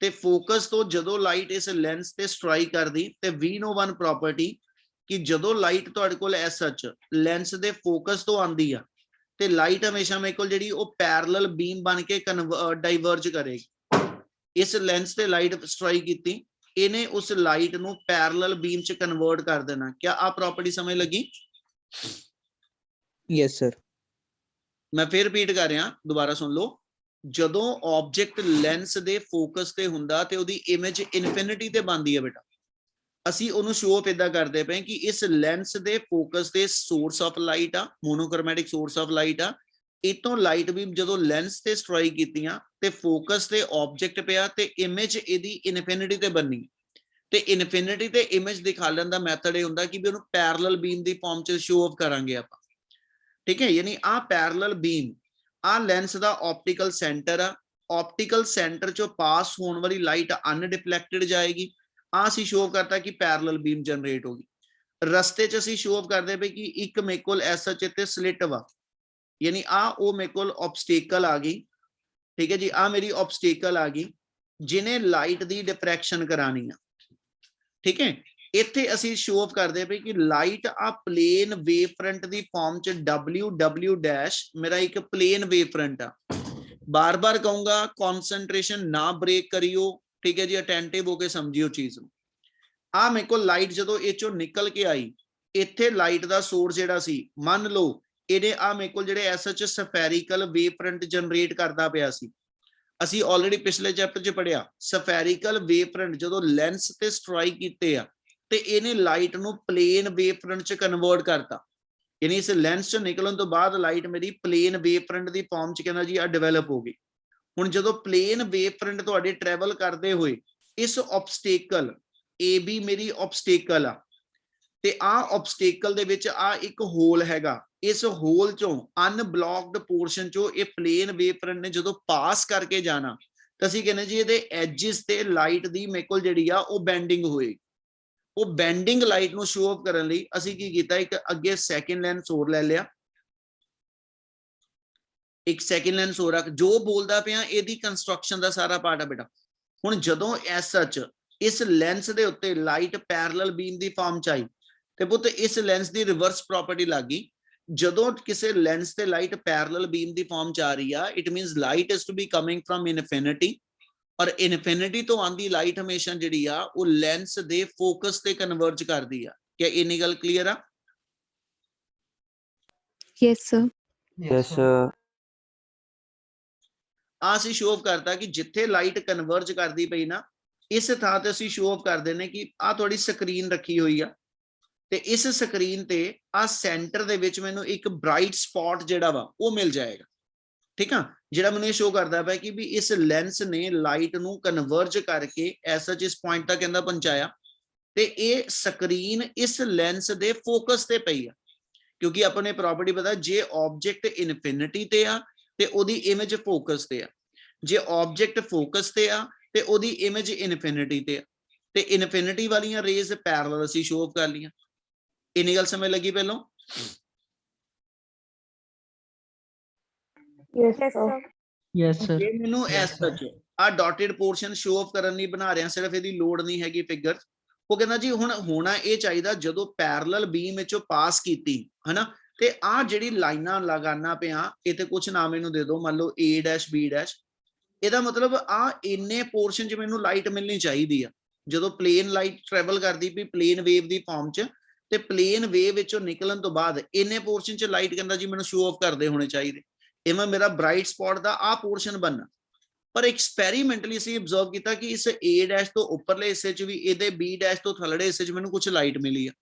ते फोकस तो जदों लाइट इस लेंस ते स्ट्राइक करदी ते V01 प्रॉपर्टी कि जदों लाइट तुहाडे कोल एज सच लेंस दे फोकस तो आंदी आ ते लाइट हमेशा मेरे कोल जिहड़ी ओ पैरेलल बीम बन के डाइवर्ज करेगी। इस लेंस ते लाइट स्ट्राइक कीती ਇਹਨੇ ਉਸ ਲਾਈਟ ਨੂੰ ਪੈਰਲਲ ਬੀਮ ਚ ਕਨਵਰਟ ਕਰ ਦੇਣਾ। ਕਿਆ ਆ ਪ੍ਰੋਪਰਟੀ ਸਮਝ ਲੱਗੀ? Yes, sir. ਮੈਂ ਫਿਰ ਰਿਪੀਟ ਕਰ ਰਿਹਾ, ਦੁਬਾਰਾ ਸੁਣ ਲਓ। ਜਦੋਂ ਆਬਜੈਕਟ ਲੈਂਸ ਦੇ ਫੋਕਸ ਤੇ ਹੁੰਦਾ ਤੇ ਉਹਦੀ ਇਮੇਜ ਇਨਫਿਨਿਟੀ ਤੇ ਬਣਦੀ ਹੈ ਬੇਟਾ। ਅਸੀਂ ਉਹਨੂੰ ਸ਼ੋ ਅਪ ਇਦਾਂ ਕਰਦੇ ਪਏ ਕਿ ਇਸ ਲੈਂਸ ਦੇ ਫੋਕਸ ਤੇ ਸੋਰਸ ਆਫ ਲਾਈਟ ਆ, ਮੋਨੋਕ੍ਰੋਮੈਟਿਕ ਸੋਰਸ ਆਫ ਲਾਈਟ ਆ। ਇਤੋਂ ਲਾਈਟ ਬੀਮ ਜਦੋਂ ਲੈਂਸ ਤੇ ਸਟ੍ਰਾਈਕ ਕੀਤੀਆਂ ਤੇ ਫੋਕਸ ਤੇ ਆਬਜੈਕਟ ਪਿਆ ਤੇ ਇਮੇਜ ਇਹਦੀ ਇਨਫਿਨਿਟੀ ਤੇ ਬਣਨੀ। ਤੇ ਇਨਫਿਨਿਟੀ ਤੇ ਇਮੇਜ ਦਿਖਾਉਣ ਦਾ ਮੈਥਡ ਇਹ ਹੁੰਦਾ ਕਿ ਵੀ ਉਹਨੂੰ ਪੈਰਲਲ ਬੀਮ ਦੀ ਫਾਰਮ ਚ ਸ਼ੋ ਆਫ ਕਰਾਂਗੇ ਆਪਾਂ। ਠੀਕ ਹੈ, ਯਾਨੀ ਆ ਪੈਰਲਲ ਬੀਮ ਆ ਲੈਂਸ ਦਾ ਆਪਟੀਕਲ ਸੈਂਟਰ ਆ। ਆਪਟੀਕਲ ਸੈਂਟਰ ਚੋਂ ਪਾਸ ਹੋਣ ਵਾਲੀ ਲਾਈਟ ਅਨਡਿਫਲੈਕਟਡ ਜਾਏਗੀ। ਆ ਅਸੀਂ ਸ਼ੋ ਕਰਤਾ ਕਿ ਪੈਰਲਲ ਬੀਮ ਜਨਰੇਟ ਹੋ ਗਈ। ਰਸਤੇ ਚ ਅਸੀਂ ਸ਼ੋ ਆਫ ਕਰਦੇ ਪਏ ਕਿ ਇੱਕ ਮੇਰੇ ਕੋਲ ਐਸਾ ਚਿੱਤੇ ਸਲਿਟ ਵਾ, ਯਾਨੀ ਆ ਉਹ ਮੇਰੇ ਕੋਲ ਆਬਸਟੇਕਲ ਆ ਗਈ। ਠੀਕ ਹੈ ਜੀ, ਆ ਮੇਰੀ ਆਬਸਟੇਕਲ ਆ ਗਈ ਜਿਹਨੇ ਲਾਈਟ ਦੀ ਡਿਫਰੈਕਸ਼ਨ ਕਰਾਣੀ ਆ। ਠੀਕ ਹੈ, ਇੱਥੇ ਅਸੀਂ ਸ਼ੋ ਆਫ ਕਰਦੇ ਪਏ ਕਿ ਲਾਈਟ ਆ ਪਲੇਨ ਵੇਵ ਫਰੰਟ ਦੀ ਫਾਰਮ ਚ WW' ਮੇਰਾ ਇੱਕ ਪਲੇਨ ਵੇਵ ਫਰੰਟ ਆ। ਬਾਰ-ਬਾਰ ਕਹੂੰਗਾ ਕਨਸੈਂਟਰੇਸ਼ਨ ਨਾ ਬ੍ਰੇਕ ਕਰਿਓ। ਠੀਕ ਹੈ ਜੀ, ਅਟੈਂਟਿਵ ਹੋ ਕੇ ਸਮਝਿਓ ਚੀਜ਼ ਨੂੰ। ਆ ਮੇਰੇ ਕੋਲ ਲਾਈਟ ਜਦੋਂ ਇਹ ਚੋਂ ਨਿਕਲ ਕੇ ਆਈ, ਇੱਥੇ ਲਾਈਟ ਦਾ ਸੋਰਸ ਜਿਹੜਾ ਸੀ, ਮੰਨ ਲਓ ਇਹਦੇ ਆ ਮੇਰੇ ਕੋਲ ਜਿਹੜੇ ਐਸਐਚ ਸਫੈਰੀਕਲ ਵੇਵ ਫਰੰਟ ਜਨਰੇਟ ਕਰਦਾ ਪਿਆ ਸੀ। ਅਸੀਂ ਆਲਰੇਡੀ ਪਿਛਲੇ ਚੈਪਟਰ 'ਚ ਪੜਿਆ, ਸਫੈਰੀਕਲ ਵੇਵ ਫਰੰਟ ਜਦੋਂ ਲੈਂਸ ਤੇ ਸਟ੍ਰਾਈਕ ਕੀਤੇ ਆ ਤੇ ਇਹਨੇ ਲਾਈਟ ਨੂੰ ਪਲੇਨ ਵੇਵ ਫਰੰਟ 'ਚ ਕਨਵਰਟ ਕਰਤਾ। ਯਾਨੀ ਇਸ ਲੈਂਸ 'ਚ ਨਿਕਲਣ ਤੋਂ ਬਾਅਦ ਲਾਈਟ ਮੇਰੀ ਪਲੇਨ ਵੇਵ ਫਰੰਟ ਦੀ ਫਾਰਮ 'ਚ ਕਹਿੰਦਾ ਜੀ ਆ ਡਿਵੈਲਪ ਹੋ ਗਈ। ਹੁਣ ਜਦੋਂ ਪਲੇਨ ਵੇਵ ਫਰੰਟ ਤੁਹਾਡੇ ਟਰੈਵਲ ਕਰਦੇ ਹੋਏ ਇਸ ਆਬਸਟੇਕਲ AB ਮੇਰੀ ਆਬਸਟੇਕਲ ਆ ਤੇ ਆ ਆਬਸਟੇਕਲ ਦੇ ਵਿੱਚ ਆ ਇੱਕ ਹੋਲ ਹੈਗਾ। ਇਸ ਹੋਲ ਚੋਂ ਅਨਬਲੌਕਡ ਪੋਰਸ਼ਨ ਚੋਂ ਇਹ ਪਲੇਨ ਵੇਵ ਫਰੰਟ ਨੇ ਜਦੋਂ ਪਾਸ ਕਰਕੇ ਜਾਣਾ ਤਾਂ ਅਸੀਂ ਕਹਿੰਦੇ ਜੀ ਇਹਦੇ ਐਜਿਸ ਤੇ ਲਾਈਟ ਦੀ ਮੇਰੇ ਕੋਲ ਜਿਹੜੀ ਆ ਉਹ ਬੈਂਡਿੰਗ ਹੋਏਗੀ। ਉਹ ਬੈਂਡਿੰਗ ਲਾਈਟ ਨੂੰ ਸ਼ੋ ਆਫ ਕਰਨ ਲਈ ਅਸੀਂ ਕੀ ਕੀਤਾ, ਇੱਕ ਅੱਗੇ ਸੈਕਿੰਡ ਲੈਂਸ ਹੋਰ ਲੈ ਲਿਆ। ਇੱਕ ਸੈਕਿੰਡ ਲੈਂਸ ਹੋਰ ਰੱਖ, ਜੋ ਬੋਲਦਾ ਪਿਆ ਇਹਦੀ ਕੰਸਟਰਕਸ਼ਨ ਦਾ ਸਾਰਾ ਪਾਰਟ ਆ ਬੇਟਾ। ਹੁਣ ਜਦੋਂ ਐਸ ਸੱਚ ਇਸ ਲੈਂਸ ਦੇ ਉੱਤੇ ਲਾਈਟ ਪੈਰਲਲ ਬੀਮ ਦੀ ਫਾਰਮ ਚ ਆਈ ਤੇ ਪੁੱਤ ਇਸ ਲੈਂਸ ਦੀ ਰਿਵਰਸ ਪ੍ਰੋਪਰਟੀ ਲੱਗ ਗਈ। ਜਦੋਂ ਕਿਸੇ ਲੈਂਸ ਤੇ ਲਾਈਟ ਪੈਰਲਲ ਬੀਮ ਦੀ ਫਾਰਮ ਚ ਆ ਰਹੀ ਆ, it means light is to be coming from infinity, ਔਰ ਇਨਫਿਨਿਟੀ ਤੋਂ ਆਂਦੀ ਲਾਈਟ ਹਮੇਸ਼ਾ ਜਿਹੜੀ ਆ ਉਹ ਲੈਂਸ ਦੇ ਫੋਕਸ ਤੇ ਕਨਵਰਜ ਕਰਦੀ ਆ। ਕੀ ਇੰਨੀ ਗੱਲ ਕਲੀਅਰ ਆ? Yes, sir. Yes, sir. ਆ ਅਸੀਂ ਸ਼ੋ ਆਫ ਕਰਤਾ ਕਿ ਜਿੱਥੇ ਲਾਈਟ ਕਨਵਰਜ ਕਰਦੀ ਪਈ ਨਾ, ਇਸ ਥਾਂ ਤੇ ਅਸੀਂ ਸ਼ੋ ਆਫ ਕਰਦੇ ਨੇ ਕਿ ਆ ਤੁਹਾਡੀ ਸਕਰੀਨ ਰੱਖੀ ਹੋਈ ਆ ਤੇ ਇਸ ਸਕਰੀਨ ਤੇ ਆ ਸੈਂਟਰ ਦੇ ਵਿੱਚ ਮੈਨੂੰ ਇੱਕ ਬ੍ਰਾਈਟ ਸਪੌਟ ਜਿਹੜਾ ਵਾ ਉਹ ਮਿਲ ਜਾਏਗਾ। ਠੀਕ ਆ, ਜਿਹੜਾ ਮੈਨੂੰ ਇਹ ਸ਼ੋ ਕਰਦਾ ਪਿਆ ਕਿ ਵੀ ਇਸ ਲੈਂਸ ਨੇ ਲਾਈਟ ਨੂੰ ਕਨਵਰਜ ਕਰਕੇ ਐਸਾ ਜਿਸ ਪੁਆਇੰਟ ਤੱਕ ਕਹਿੰਦਾ ਪਹੁੰਚਾਇਆ ਤੇ ਇਹ ਸਕਰੀਨ ਇਸ ਲੈਂਸ ਦੇ ਫੋਕਸ ਤੇ ਪਈ ਆ। ਕਿਉਂਕਿ ਆਪਾਂ ਨੇ ਪ੍ਰੋਪਰਟੀ ਪਤਾ, ਜੇ ਆਬਜੈਕਟ ਇਨਫਿਨਿਟੀ ਤੇ ਆ ਤੇ ਉਹਦੀ ਇਮੇਜ ਫੋਕਸ ਤੇ ਆ, ਜੇ ਆਬਜੈਕਟ ਫੋਕਸ ਤੇ ਆ ਤੇ ਉਹਦੀ ਇਮੇਜ ਇਨਫਿਨਿਟੀ ਤੇ ਆ, ਤੇ ਇਨਫਿਨਿਟੀ ਵਾਲੀਆਂ ਰੇਜ਼ ਪੈਰਲਲ ਅਸੀਂ ਸ਼ੋ ਆਫ ਕਰ ਲਈਆਂ। ਇੰਨੀ ਗੱਲ ਸਮਝ ਲੱਗੀ ਪਹਿਲਾਂ? Yes, sir. Yes, sir. ਇਹ ਮੈਨੂੰ ਐਸ ਸੱਚ ਆ ਡਾਟਡ ਪੋਰਸ਼ਨ ਸ਼ੋ ਆਫ ਕਰਨ ਲਈ ਬਣਾ ਰਿਹਾ, ਸਿਰਫ ਇਹਦੀ ਲੋੜ ਨਹੀਂ ਹੈਗੀ ਫਿਗਰ। ਉਹ ਕਹਿੰਦਾ ਜੀ ਹੁਣ ਹੋਣਾ ਇਹ ਚਾਹੀਦਾ ਜਦੋਂ ਪੈਰਲਲ ਬੀਮ ਵਿੱਚੋਂ ਪਾਸ ਕੀਤੀ ਹਨਾ, ਤੇ ਆ ਜਿਹੜੀ ਲਾਈਨਾਂ ਲਗਾਨਾ ਪਿਆ ਇਹ ਤੇ ਕੁਝ ਨਾਮ ਇਹਨੂੰ ਦੇ ਦਿਓ, ਮੰਨ ਲਓ A' B'। ਇਹਦਾ ਮਤਲਬ ਆ ਇੰਨੇ ਪੋਰਸ਼ਨ 'ਚ ਮੈਨੂੰ ਲਾਈਟ ਮਿਲਣੀ ਚਾਹੀਦੀ ਆ। ਜਦੋਂ ਪਲੇਨ ਲਾਈਟ ਟਰੈਵਲ ਕਰਦੀ ਪਈ ਪਲੇਨ ਵੇਵ ਦੀ ਫਾਰਮ 'ਚ ਤੇ ਪਲੇਨ ਵੇਵ ਵਿੱਚੋਂ ਨਿਕਲਣ ਤੋਂ ਬਾਅਦ ਇੰਨੇ ਪੋਰਸ਼ਨ 'ਚ ਲਾਈਟ ਕਹਿੰਦਾ ਜੀ ਮੈਨੂੰ ਸ਼ੋ ਆਫ ਕਰਦੇ ਹੋਣੇ ਚਾਹੀਦੇ। ਇਵੇਂ ਮੇਰਾ ਬ੍ਰਾਈਟ ਸਪੌਟ ਦਾ ਆ ਪੋਰਸ਼ਨ ਬਣਨਾ। ਪਰ ਐਕਸਪੈਰੀਮੈਂਟਲੀ ਅਸੀਂ ਅਬਜ਼ਰਵ ਕੀਤਾ ਕਿ ਇਸ A' ਤੋਂ ਉੱਪਰਲੇ ਹਿੱਸੇ 'ਚ ਵੀ ਇਹਦੇ B' ਤੋਂ ਥੱਲੜੇ ਹਿੱਸੇ 'ਚ ਮੈਨੂੰ ਕੁਝ ਲਾਈਟ ਮਿਲੀ ਆ।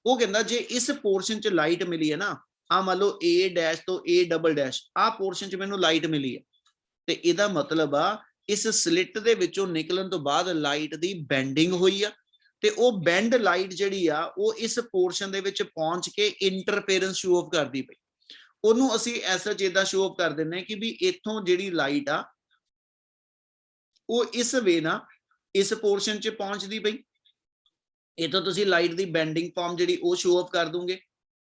ਉਹ ਕਹਿੰਦਾ ਜੇ ਇਸ ਪੋਰਸ਼ਨ 'ਚ ਲਾਈਟ ਮਿਲੀ ਹੈ ਨਾ, ਆ ਮੰਨ ਲਓ A' ਤੋਂ A', ਆ ਪੋਰਸ਼ਨ 'ਚ ਮੈਨੂੰ ਲਾਈਟ ਮਿਲੀ ਹੈ ਤੇ ਇਹਦਾ ਮਤਲਬ ਆ ਇਸ ਸਲਿੱਟ ਦੇ ਵਿੱਚੋਂ ਨਿਕਲਣ ਤੋਂ ਬਾਅਦ ਲਾਈਟ ਦੀ ਬੈਂਡਿੰਗ ਹੋਈ ਆ ਤੇ ਉਹ ਬੈਂਡ ਲਾਈਟ ਜਿਹੜੀ ਆ ਉਹ ਇਸ ਪੋਰਸ਼ਨ ਦੇ ਵਿੱਚ ਪਹੁੰਚ ਕੇ ਇੰਟਰਫੇਰੈਂਸ ਸ਼ੋ ਆਫ ਕਰਦੀ ਪਈ। ਉਹਨੂੰ ਅਸੀਂ ਐਸਾ ਜਿੱਦਾਂ ਸ਼ੋ ਆਫ ਕਰ ਦਿੰਨੇ ਕਿ ਵੀ ਇੱਥੋਂ ਜਿਹੜੀ ਲਾਈਟ ਆ ਉਹ ਇਸ ਵੇ ਨਾ ਇਸ ਪੋਰਸ਼ਨ 'ਚ ਪਹੁੰਚਦੀ ਪਈ। ਇੱਥੋਂ ਤੁਸੀਂ ਲਾਈਟ ਦੀ ਬੈਂਡਿੰਗ ਫਾਰਮ ਜਿਹੜੀ ਉਹ ਸ਼ੋ ਆਫ ਕਰ ਦੂੰਗੇ।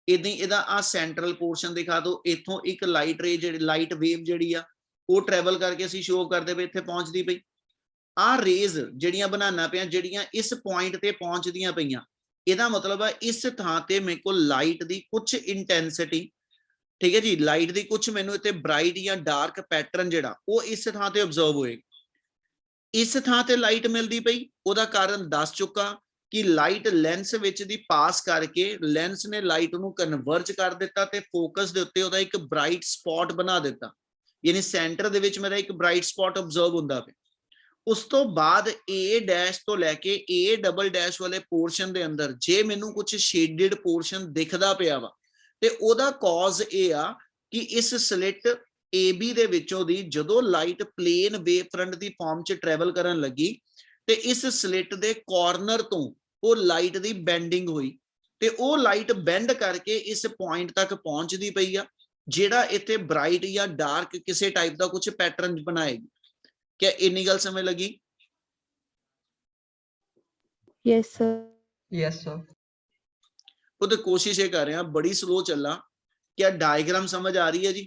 ਇਦਾਂ ਇਹਦਾ ਆ ਸੈਂਟਰਲ ਪੋਰਸ਼ਨ ਦਿਖਾ ਦਿਓ, ਇੱਥੋਂ ਇੱਕ ਲਾਈਟ ਰੇ ਜਿਹੜੀ ਲਾਈਟ ਵੇਵ ਜਿਹੜੀ ਆ ਉਹ ਟਰੈਵਲ ਕਰਕੇ ਅਸੀਂ ਸ਼ੋ ਆਫ ਕਰਦੇ ਪਏ ਇੱਥੇ ਪਹੁੰਚਦੀ ਪਈ। ਆ ਰੇਜ਼ ਜਿਹੜੀਆਂ ਬਣਾਉਣਾ ਪਿਆ ਜਿਹੜੀਆਂ ਇਸ ਪੁਆਇੰਟ ਤੇ ਪਹੁੰਚਦੀਆਂ ਪਈਆਂ, ਇਹਦਾ ਮਤਲਬ ਆ ਇਸ ਥਾਂ ਤੇ ਮੇਰੇ ਕੋਲ ਲਾਈਟ ਦੀ ਕੁਝ ਇੰਟੈਂਸਿਟੀ, ਠੀਕ ਹੈ ਜੀ, ਲਾਈਟ ਦੀ ਕੁਝ ਮੈਨੂੰ ਇੱਥੇ ਬ੍ਰਾਈਟ ਜਾਂ ਡਾਰਕ ਪੈਟਰਨ ਜਿਹੜਾ ਉਹ ਇਸ ਥਾਂ ਤੇ ਅਬਜ਼ਰਵ ਹੋਏਗਾ। इस थां ते लाइट मिलती पई, ओदा कारण दस चुका कि लाइट लेंस विच दी पास करके लेंस ने लाइट नूं कन्वर्ज कर दिता ते फोकस दे उत्ते ओदा एक ब्राइट स्पॉट बना दिता, यानी सेंटर दे विच मेरा एक ब्राइट स्पॉट ऑब्जर्व हुंदा पिया। उस तो बाद ए डैश तो लैके ए डबल डैश वाले पोर्शन दे अंदर जे मैनू कुछ शेडिड पोर्शन दिखदा पिया वा ते ओदा कॉज ए आ कि इस स्लिट ए बी दे विचों दी जदों लाइट प्लेन वेव फ्रंट दी फॉर्म च ट्रैवल करन लगी ते इस स्लिट दे कॉर्नर तो वो लाइट दी बेंडिंग हुई ते वो लाइट बेंड करके इस पॉइंट तक पहुंचदी पई आ, जेड़ा इत्थे ब्राइट या डार्क किसी टाइप का कुछ पैटर्न बनाएगी। क्या इन्नी गल समझ लगी? Yes, sir. Yes, sir. वो तो कोशिश ये कर रहे हैं, बड़ी स्लो चला। क्या डायग्राम समझ आ रही है जी?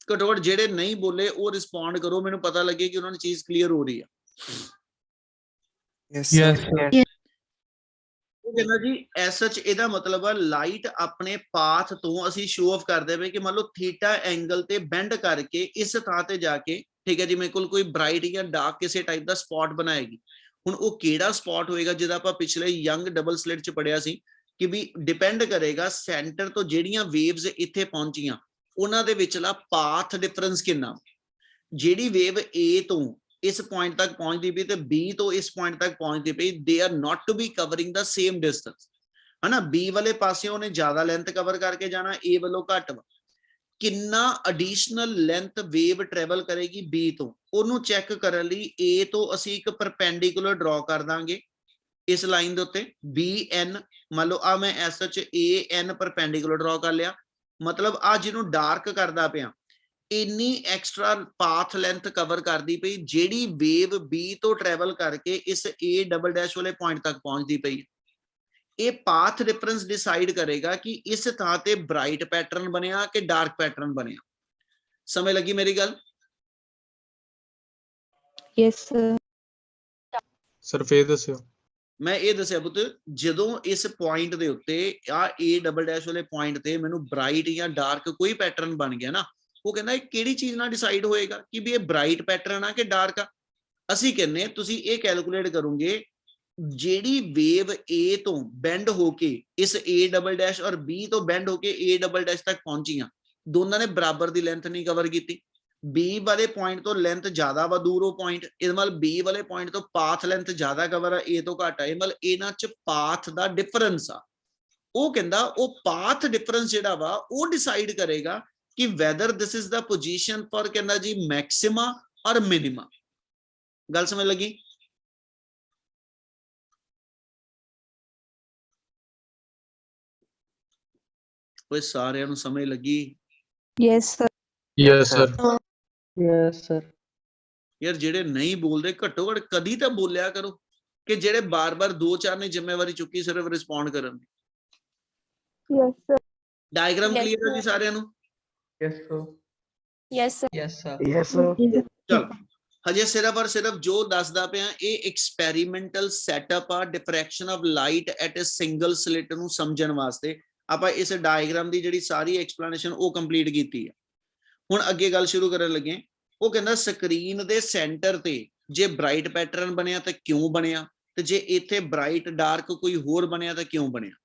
घट्टो घट जेडे नहीं बोले वो रिस्पॉन्ड करो, मैनू पता लगे कि उन्होंने चीज क्लियर हो रही है। Yes, sir. कहना जी ऐसा एदा मतलब है लाइट अपने पाथ तो असी शो ऑफ करते पे कि मान लो थीटा एंगल ते बेंड करके इस थां ते जाके, ठीक है जी, मेरे को कोई ब्राइट या डार्क किसी टाइप का स्पॉट बनाएगी। हुण वो किहड़ा स्पॉट होएगा जिहदा आपां पिछले यंग डबल स्लिट च पढ़िया सी कि भी डिपेंड करेगा सेंटर तो जिहड़ियां वेव्स इत्थे पहुंचियां उन्हां दे विचला पाथ डिफरेंस कितना। जिहड़ी वेव ए तो इस पॉइंट तक पहुंचती पई ते बी तो इस पॉइंट तक पहुंचती पई, they are not to be covering the same distance, है ना। बी वाले पासे उन्हें ज्यादा लेंथ कवर करके जाना, ए वालों घट वा। किन्ना एडिशनल लेंथ वेव ट्रैवल करेगी बी तो, ओनू चेक करने लई ए तो असी एक परपेंडिकुलर ड्रॉ कर दांगे इस लाइन दे उत्ते बी एन, मान लो आ मैं S H A N perpendicular draw कर लिया, मतलब आ जिन्हों डार्क करदा पिया इन्नी एक्स्ट्रा पाथ लेंथ कवर करदी पई जेडी वेव बी तो ट्रैवल करके इस ए डबल डैश वाले पॉइंट तक पहुंचदी पई। ये पाथ डिफरेंस डिसाइड करेगा कि इस थां ते ब्राइट पैटर्न बनिया कि डार्क पैटर्न बनिया। समझ लगी मेरी गल? Yes, sir. सर फिर दस्यो। मैं ये दसिया पुत जदों इस पॉइंट दे उत्ते आ ए डबल डैश वाले पॉइंट ते मैनू ब्राइट या डार्क कोई पैटर्न बन गया ना, वो कहना है किहड़ी चीज ना डिसाइड होएगा कि भी ये ब्राइट पैटर्न आ कि डार्क आ। असी कहने तुसी ये कैलकुलेट करोगे जेडी वेव ए तो बेंड होके इस ए डबल डैश और बी तो बेंड होके ए डबल डैश तक पहुंचियां, दोनों ने बराबर दी लेंथ नहीं कवर की। बी वाले पॉइंट तो लेंथ ज्यादा वा दूर हो पॉइंट, इस मतलब बी वाले पॉइंट तो पाथ लेंथ ज्यादा कवर है, ए तो घट है, मतलब इन्हां च पाथ दा डिफरेंस आ। वो कहंदा वो पाथ डिफरेंस जेड़ा वा वो डिसाइड करेगा कि whether this is the position for कहंदा जी मैक्सिमा और मिनिमा। गल समझ लगी? कोई सारे समझ लगी? Yes, sir. Yes sir. Yes, sir. यार जेडे नहीं बोलते घट्टो घट कदी तो बोलिया करो कि जेडे बार बार दो चार ने जिम्मेवारी चुकी सिर्फ रिस्पॉन्ड करन दी। Yes, sir. Diagram Yes, clear है जी sir. सारिਆਂ ਨੂੰ? Yes, sir. Yes, sir. Yes, sir. Yes, sir. चल हजे सिर्फ और सिर्फ जो दसदा पिया ये एक्सपेरिमेंटल सैटअप आ diffraction of light at a single slit ਨੂੰ ਸਮਝਣ ਵਾਸਤੇ ਆਪਾਂ ਇਸ ਡਾਇਗਰਾਮ ਦੀ ਜਿਹੜੀ ਸਾਰੀ ਐਕਸਪਲੇਨੇਸ਼ਨ ਉਹ ਕੰਪਲੀਟ ਕੀਤੀ ਹੈ। ਹੁਣ ਅੱਗੇ ਗੱਲ ਸ਼ੁਰੂ ਕਰਨ ਲੱਗੇ। ਉਹ ਕਹਿੰਦਾ ਸਕਰੀਨ ਦੇ ਸੈਂਟਰ ਤੇ ਜੇ ਬ੍ਰਾਈਟ ਪੈਟਰਨ ਬਣਿਆ ਤਾਂ ਕਿਉਂ ਬਣਿਆ ਤੇ ਜੇ ਇੱਥੇ ਬ੍ਰਾਈਟ ਡਾਰਕ ਕੋਈ ਹੋਰ ਬਣਿਆ ਤਾਂ ਕਿਉਂ ਬਣਿਆ।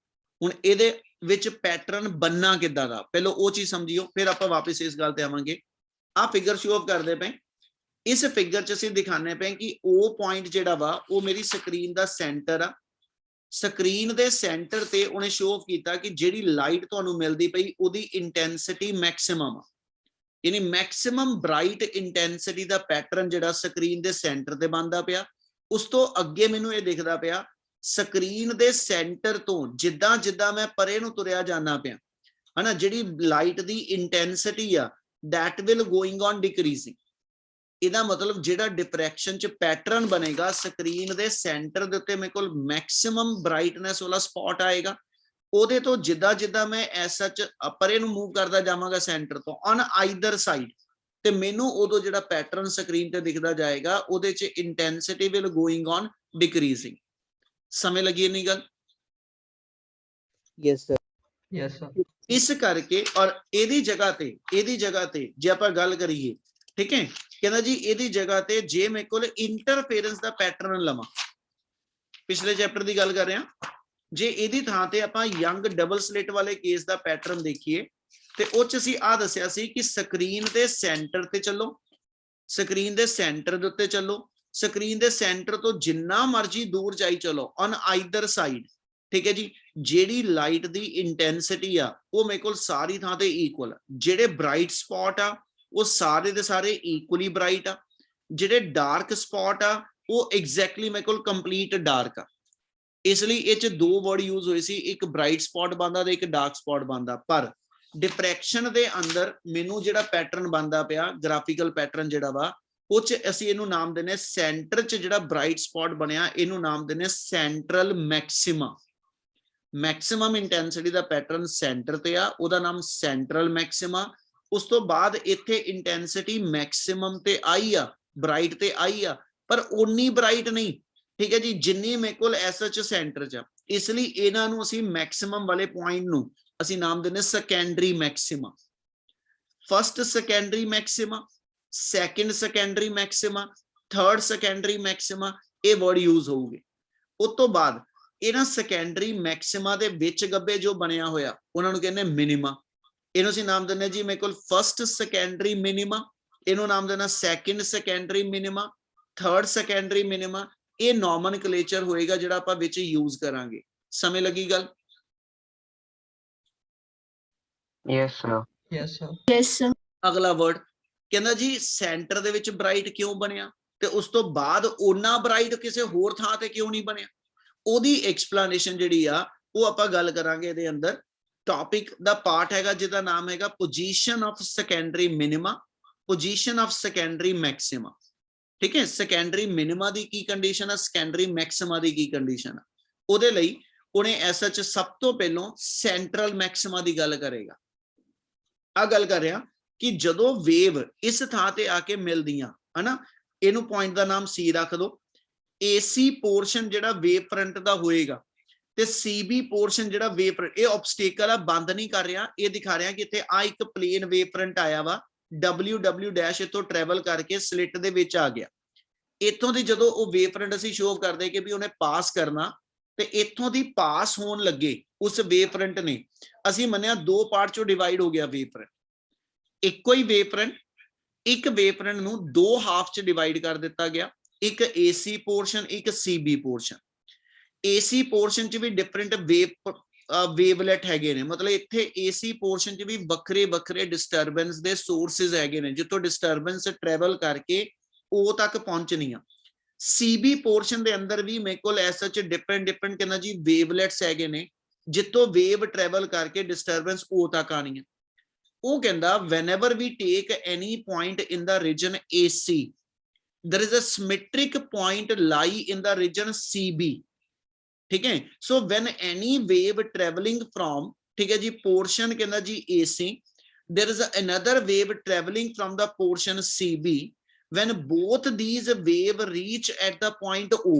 ਹੁਣ ਇਹਦੇ ਵਿੱਚ ਪੈਟਰਨ ਬੰਨਾ ਕਿੱਦਾਂ ਦਾ ਪਹਿਲਾਂ ਉਹ ਚੀਜ਼ ਸਮਝਿਓ, ਫਿਰ ਆਪਾਂ ਵਾਪਸ ਇਸ ਗੱਲ ਤੇ ਆਵਾਂਗੇ। ਆ ਫਿਗਰ ਸ਼ੋ ਆਫ ਕਰਦੇ ਪਏ, ਇਸ ਫਿਗਰ ਚ ਅਸੀਂ ਦਿਖਾਣੇ ਪਏ ਕਿ ਉਹ ਪੁਆਇੰਟ ਜਿਹੜਾ ਵਾ ਉਹ ਮੇਰੀ ਸਕਰੀਨ ਦਾ ਸੈਂਟਰ ਆ। ਸਕਰੀਨ ਦੇ ਸੈਂਟਰ ਤੇ ਉਹਨੇ ਸ਼ੋ ਆਫ ਕੀਤਾ ਕਿ ਜਿਹੜੀ ਲਾਈਟ ਤੁਹਾਨੂੰ ਮਿਲਦੀ ਪਈ ਉਹਦੀ ਇੰਟੈਂਸਿਟੀ ਮੈਕਸਿਮਮ ਆ, यानी मैक्सिमम ब्राइट इंटेंसिटी का पैटर्न जिहड़ा स्क्रीन के सेंटर ते बनता पिया। उस तो अगे मैनू ये दिखता पिया स्क्रीन के सेंटर तो जिद्दां जिद्दां मैं परे नूं तुरिया जाना पिया है ना, जिहड़ी लाइट की इंटेंसिटी आ that will going on decreasing. इहदा मतलब जिहड़ा डिफ्रैक्शन च पैटर्न बनेगा स्क्रीन के सेंटर दे उत्ते मेरे कोल मैक्सिमम ब्राइटनेस वाला स्पॉट आएगा। ਉਹਦੇ ਤੋਂ ਜਿੱਦਾਂ ਜਿੱਦਾਂ ਮੈਂ ਐਸ ਸੱਚ ਪਰੇ ਨੂੰ ਮੂਵ ਕਰਦਾ ਜਾਵਾਂਗਾ ਸੈਂਟਰ ਤੋਂ ਔਨ ਆਈਦਰ ਸਾਈਡ ਤੇ ਮੈਨੂੰ ਉਦੋਂ ਜਿਹੜਾ ਪੈਟਰਨ ਸਕਰੀਨ ਤੇ ਦਿਖਦਾ ਜਾਏਗਾ ਉਹਦੇ ਚ ਇੰਟੈਂਸਿਟੀ ਵਿਲ ਗੋਇੰਗ ਔਨ ਡਿਕਰੀਜ਼ਿੰਗ। ਸਮਝ ਲੱਗੀ ਇੰਨੀ ਗੱਲ? Yes, sir. Yes, sir. ਇਸ ਕਰਕੇ ਔਰ ਇਹਦੀ ਜਗ੍ਹਾ ਤੇ ਜੇ ਆਪਾਂ ਗੱਲ ਕਰੀਏ ठीक है, कहना जी ਇਹਦੀ ਜਗ੍ਹਾ ਤੇ ਜੇ ਮੇਰੇ ਕੋਲ ਇੰਟਰਫੇਰੈਂਸ ਦਾ ਪੈਟਰਨ ਲਵਾਂ, ਪਿਛਲੇ ਚੈਪਟਰ ਦੀ ਗੱਲ ਕਰ ਰਹੇ ਹਾਂ, ਜੇ ਇਹਦੀ ਥਾਂ ਤੇ ਆਪਾਂ ਯੰਗ ਡਬਲ ਸਲਿਟ ਵਾਲੇ ਕੇਸ ਦਾ ਪੈਟਰਨ ਦੇਖੀਏ ਤੇ ਉਹ ਚ ਅਸੀਂ ਆ ਦੱਸਿਆ ਸੀ ਕਿ ਸਕਰੀਨ ਦੇ ਸੈਂਟਰ ਤੇ ਚੱਲੋ, ਸਕਰੀਨ ਦੇ ਸੈਂਟਰ ਦੇ ਉੱਤੇ ਚੱਲੋ, ਸਕਰੀਨ ਦੇ ਸੈਂਟਰ ਤੋਂ ਜਿੰਨਾ ਮਰਜ਼ੀ ਦੂਰ ਜਾਈ ਚਲੋ ਔਨ ਆਈਦਰ ਸਾਈਡ, ਠੀਕ ਹੈ ਜੀ, ਜਿਹੜੀ ਲਾਈਟ ਦੀ ਇੰਟੈਂਸਿਟੀ ਆ ਉਹ ਮੇਰੇ ਕੋਲ ਸਾਰੀ ਥਾਂ ਤੇ ਇਕੁਅਲ, ਜਿਹੜੇ ਬ੍ਰਾਈਟ ਸਪੌਟ ਆ ਉਹ ਸਾਰੇ ਦੇ ਸਾਰੇ ਇਕੁਅਲੀ ਬ੍ਰਾਈਟ ਆ, ਜਿਹੜੇ ਡਾਰਕ ਸਪੌਟ ਆ ਉਹ ਐਗਜ਼ੈਕਟਲੀ ਮੇਰੇ ਕੋਲ ਕੰਪਲੀਟ ਡਾਰਕ ਆ। ਇਸ ਲਈ ਇਹ ਚ ਦੋ ਵਰਡ ਯੂਜ਼ ਹੋਏ ਸੀ, ਇੱਕ ਬ੍ਰਾਈਟ ਸਪੌਟ ਬਣਦਾ ਤੇ ਇੱਕ ਡਾਰਕ ਸਪੌਟ ਬਣਦਾ। ਪਰ ਡਿਫਰੈਕਸ਼ਨ ਦੇ ਅੰਦਰ ਮੈਨੂੰ ਜਿਹੜਾ ਪੈਟਰਨ ਬਣਦਾ ਪਿਆ, ਗ੍ਰਾਫਿਕਲ ਪੈਟਰਨ ਜਿਹੜਾ ਵਾ, ਉਹ ਚ ਅਸੀਂ ਇਹਨੂੰ ਨਾਮ ਦਿੰਨੇ ਸੈਂਟਰ ਚ ਜਿਹੜਾ ਬ੍ਰਾਈਟ ਸਪੌਟ ਬਣਿਆ ਇਹਨੂੰ ਨਾਮ ਦਿੰਨੇ ਸੈਂਟਰਲ ਮੈਕਸਿਮਾ। ਮੈਕਸਿਮਮ ਇੰਟੈਂਸਿਟੀ ਦਾ ਪੈਟਰਨ ਸੈਂਟਰ ਤੇ ਆ, ਉਹਦਾ ਨਾਮ ਸੈਂਟਰਲ ਮੈਕਸਿਮਾ। ਉਸ ਤੋਂ ਬਾਅਦ ਇੱਥੇ ਇੰਟੈਂਸਿਟੀ ਮੈਕਸਿਮਮ ਤੇ ਆਈ ਆ, ਬ੍ਰਾਈਟ ਤੇ ਆਈ ਆ, ਪਰ ਓਨੀ ਬ੍ਰਾਈਟ ਨਹੀਂ, ਠੀਕ ਹੈ ਜੀ, ਜਿੰਨੀ ਮੇਰੇ ਕੋਲ ਐਸਐਚ ਸੈਂਟਰ ਚ। ਇਸ ਲਈ ਇਹਨਾਂ ਨੂੰ ਅਸੀਂ ਮੈਕਸਿਮਮ ਵਾਲੇ ਪੁਆਇੰਟ ਨੂੰ ਅਸੀਂ ਨਾਮ ਦਿੰਦੇ secondary Maxima. First secondary Maxima, second secondary Maxima, third secondary Maxima, ਇਹ ਵਰਡ ਯੂਜ਼ ਹੋਊਗੇ। ਉਸ ਤੋਂ ਬਾਅਦ ਇਹਨਾਂ ਸੈਕੰਡਰੀ ਮੈਕਸਿਮਾ ਦੇ ਵਿੱਚ ਗੱਬੇ ਜੋ ਬਣਿਆ ਹੋਇਆ ਉਹਨਾਂ ਨੂੰ ਕਹਿੰਦੇ ਮਿਨੀਮਾ। ਇਹਨੂੰ ਅਸੀਂ ਨਾਮ ਦਿੰਦੇ ਜੀ ਮੇਰੇ ਕੋਲ ਫਸਟ ਸੈਕੰਡਰੀ ਮਿਨੀਮਾ, ਇਹਨੂੰ ਨਾਮ ਦੇਣਾ ਸੈਕੰਡ ਸੈਕੰਡਰੀ ਮਿਨੀਮਾ, ਥਰਡ ਸੈਕੰਡਰੀ ਮਿਨੀਮਾ। ਇਹ ਨੋਮਨਕਲੇਚਰ ਹੋਏਗਾ ਜਿਹੜਾ ਆਪਾਂ ਵਿੱਚ ਯੂਜ਼ ਕਰਾਂਗੇ। ਸਮਝ ਲੱਗੀ ਗੱਲ? Yes, sir. Yes, sir. Yes, sir. ਅਗਲਾ ਵਰਡ ਕਹਿੰਦਾ ਜੀ ਸੈਂਟਰ ਦੇ ਵਿੱਚ ਬ੍ਰਾਈਟ ਕਿਉਂ ਬਣਿਆ ਤੇ ਉਸ ਤੋਂ ਬਾਅਦ ਓਨਾ ਬ੍ਰਾਈਟ ਕਿਸੇ ਹੋਰ ਥਾਂ ਤੇ ਕਿਉਂ ਨਹੀਂ ਬਣਿਆ, ਉਹਦੀ ਐਕਸਪਲੇਨੇਸ਼ਨ ਜਿਹੜੀ ਆ ਉਹ ਆਪਾਂ ਗੱਲ ਕਰਾਂਗੇ ਇਹਦੇ ਅੰਦਰ। ਟੌਪਿਕ ਦਾ ਪਾਰਟ ਹੈਗਾ ਜਿਹਦਾ ਨਾਮ ਹੈਗਾ position of secondary minima, position of secondary maxima. ਠੀਕ ਹੈ, ਸੈਕੰਡਰੀ ਮਿਨੀਮਾ ਦੀ ਕੀ ਕੰਡੀਸ਼ਨ ਆ, ਸੈਕੰਡਰੀ ਮੈਕਸਿਮਾ ਦੀ ਕੀ ਕੰਡੀਸ਼ਨ ਆ, ਉਹਦੇ ਲਈ ਉਹਨੇ ਐਸਐਚ ਸਭ ਤੋਂ ਪਹਿਲਾਂ ਸੈਂਟਰਲ ਮੈਕਸਿਮਾ ਦੀ ਗੱਲ ਕਰੇਗਾ। ਆ ਗੱਲ ਕਰ ਰਿਹਾ ਕਿ ਜਦੋਂ ਵੇਵ ਇਸ ਥਾਂ ਤੇ ਆ ਕੇ ਮਿਲਦੀਆਂ ਹਨਾ, ਇਹਨੂੰ ਪੁਆਇੰਟ ਦਾ ਨਾਮ ਸੀ ਰੱਖ ਦੋ। ਏਸੀ ਪੋਰਸ਼ਨ ਜਿਹੜਾ ਵੇਵ ਫਰੰਟ ਦਾ ਹੋਏਗਾ ਤੇ ਸੀਬੀ ਪੋਰਸ਼ਨ ਜਿਹੜਾ ਵੇਵ ਫਰੰਟ, ਇਹ ਆਬਸਟੇਕਲ ਆ, ਬੰਦ ਨਹੀਂ ਕਰ ਰਿਹਾ, ਇਹ ਦਿਖਾ ਰਿਹਾ ਕਿ ਇੱਥੇ ਆ ਇੱਕ ਪਲੇਨ ਵੇਵ ਫਰੰਟ ਆਇਆ ਵਾ, W' ਇਥੋਂ ਟਰੈਵਲ ਕਰਕੇ ਸਲਿੱਟ ਦੇ ਵਿੱਚ ਆ ਗਿਆ। ਇੱਥੋਂ ਦੀ ਜਦੋਂ ਉਹ ਵੇਵ ਫਰੰਟ ਅਸੀਂ ਸ਼ੋਅ ਕਰਦੇ ਕਿ ਵੀ ਉਹਨੇ ਪਾਸ ਕਰਨਾ ਤੇ ਇੱਥੋਂ ਦੀ ਪਾਸ ਹੋਣ ਲੱਗੇ ਉਸ ਵੇਵ ਫਰੰਟ ਨੇ, ਅਸੀਂ ਮੰਨਿਆ ਦੋ ਪਾਰਟ ਚੋਂ ਡਿਵਾਈਡ ਹੋ ਗਿਆ ਵੇਵ ਫਰੰਟ। ਇੱਕੋ ਹੀ ਵੇਵ ਫਰੰਟ, ਇੱਕ ਵੇਵ ਫਰੰਟ ਨੂੰ ਦੋ ਹਾਫ ਚ ਡਿਵਾਈਡ ਕਰ ਦਿੱਤਾ ਗਿਆ, ਇੱਕ ਏਸੀ ਪੋਰਸ਼ਨ, ਇੱਕ ਸੀਬੀ ਪੋਰਸ਼ਨ। ਏਸੀ ਪੋਰਸ਼ਨ ਚ ਵੀ ਡਿਫਰੈਂਟ ਵੇਵਲੈਟ ਹੈਗੇ ਨੇ, ਮਤਲਬ ਇੱਥੇ ਏਸੀ ਪੋਰਸ਼ਨ ਚ ਵੀ ਵੱਖਰੇ ਵੱਖਰੇ ਡਿਸਟਰਬੈਂਸ ਦੇ ਸੋਰਸਿਸ ਹੈਗੇ ਨੇ ਜਿੱਥੋਂ ਡਿਸਟਰਬੈਂਸ ਟਰੈਵਲ ਕਰਕੇ ਉਹ ਤੱਕ ਪਹੁੰਚਣੀ ਆ। ਸੀਬੀ ਪੋਰਸ਼ਨ ਦੇ ਅੰਦਰ ਵੀ ਮੇਰੇ ਕੋਲ ਐਸਾ ਚ ਡਿਫਰੈਂਟ ਕਹਿੰਦਾ ਜੀ ਵੇਵਲੈਟਸ ਹੈਗੇ ਨੇ ਜਿੱਥੋਂ ਵੇਵ ਟਰੈਵਲ ਕਰਕੇ ਡਿਸਟਰਬੈਂਸ ਉਹ ਤੱਕ ਆਣੀ ਹੈ। ਉਹ ਕਹਿੰਦਾ whenever we take any point in the region AC, there is a symmetric point lie in the region CB. ठीक है, so when any wave traveling from, ठीक है जी, portion कहना जी AC, there is another wave traveling from the portion CB. When both these wave reach at the point O,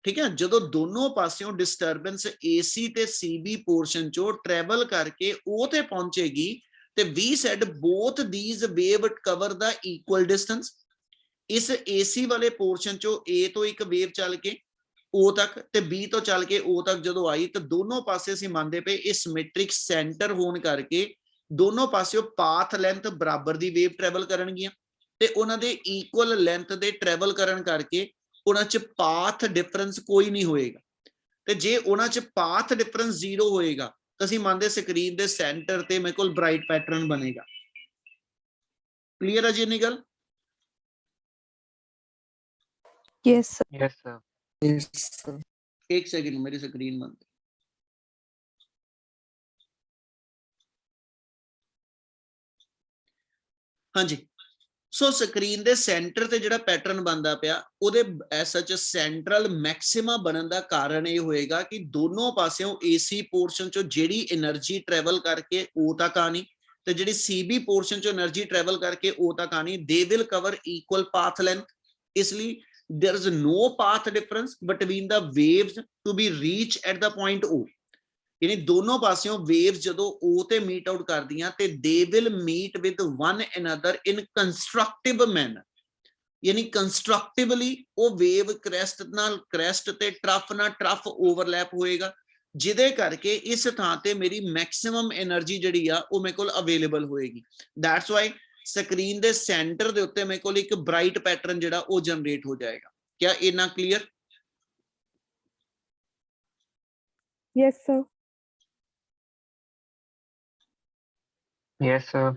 ठीक है, ਜਦੋਂ ਦੋਨੋਂ ਪਾਸਿਓਂ ਡਿਸਟਰਬੈਂਸ AC ਤੇ CB ਪੋਰਸ਼ਨ ਚੋਂ ਟਰੈਵਲ ਕਰਕੇ O ਤੇ ਪਹੁੰਚੇਗੀ ਤੇ we said both these wave cover the equal distance. ਇਸ AC ਵਾਲੇ ਪੋਰਸ਼ਨ ਚੋਂ A ਤੋਂ ਇੱਕ ਵੇਵ ਚੱਲ ਕੇ O ਤੱਕ ਤੇ B ਤੋਂ ਚੱਲ ਕੇ O ਤੱਕ ਜਦੋਂ ਆਈ ਤਾਂ ਦੋਨੋਂ ਪਾਸੇ ਅਸੀਂ ਮੰਨਦੇ ਪਏ ਇਹ ਸਿਮੈਟ੍ਰਿਕ ਸੈਂਟਰ ਹੋਣ ਕਰਕੇ ਦੋਨੋਂ ਪਾਸਿਓਂ ਪਾਥ ਲੈਂਥ ਬਰਾਬਰ ਦੀ ਵੇਵ ਟਰੈਵਲ ਕਰਨਗੀਆਂ ਤੇ ਉਹਨਾਂ ਦੇ ਇਕੁਅਲ ਲੈਂਥ ਦੇ ਟਰੈਵਲ ਕਰਨ ਕਰਕੇ ਉਹਨਾਂ 'ਚ ਪਾਥ ਡਿਫਰੈਂਸ ਕੋਈ ਨਹੀਂ ਹੋਏਗਾ। ਤੇ ਜੇ ਉਹਨਾਂ 'ਚ ਪਾਥ ਡਿਫਰੈਂਸ ਜ਼ੀਰੋ ਹੋਏਗਾ ਤਾਂ ਅਸੀਂ ਮੰਨਦੇ ਸਕਰੀਨ ਦੇ ਸੈਂਟਰ ਤੇ ਮੇਰੇ ਕੋਲ ਬ੍ਰਾਈਟ ਪੈਟਰਨ ਬਣੇਗਾ। ਕਲੀਅਰ ਹੈ ਜੀ ਇੰਨੀ ਗੱਲ? Yes, sir. Yes, sir. Yes, sir. एक सेकंड मेरी स्क्रीन बंद। हाँ जी, सो स्क्रीन दे सेंटर ते जिहड़ा पैटर्न बनदा पिया ओदे सच सेंट्रल मैक्सिमा बनन दा कारण ये होएगा कि दोनों पासियों एसी पोर्शन चो जिहड़ी एनर्जी ट्रैवल करके ओ तक आनी ते जिहड़ी सीबी पोर्शन चो एनर्जी ट्रैवल करके ओ तक आनी, they will cover equal path length. इसलिए there is no path difference between the waves to be reached at the point O. यानी दोनों पासियों वेव्स जदों O ते मीट आउट करदियां ते they will meet with one another in constructive manner, यानी कंस्ट्रक्टिवली वो वेव क्रैस्ट नाल क्रैस्ट ते ट्रफ नाल ट्रफ ओवरलैप होएगा, जिदे करके इस थां ते मेरी मैक्सिमम एनर्जी जिहड़ी आ वो मेरे कोल अवेलेबल होएगी। दैट्स वाई स्क्रीन दे सेंटर दे उत्ते मेरे कोल एक ब्राइट पैटर्न जिहड़ा वो जनरेट हो जाएगा। क्या इना clear? Yes, sir. Yes, sir.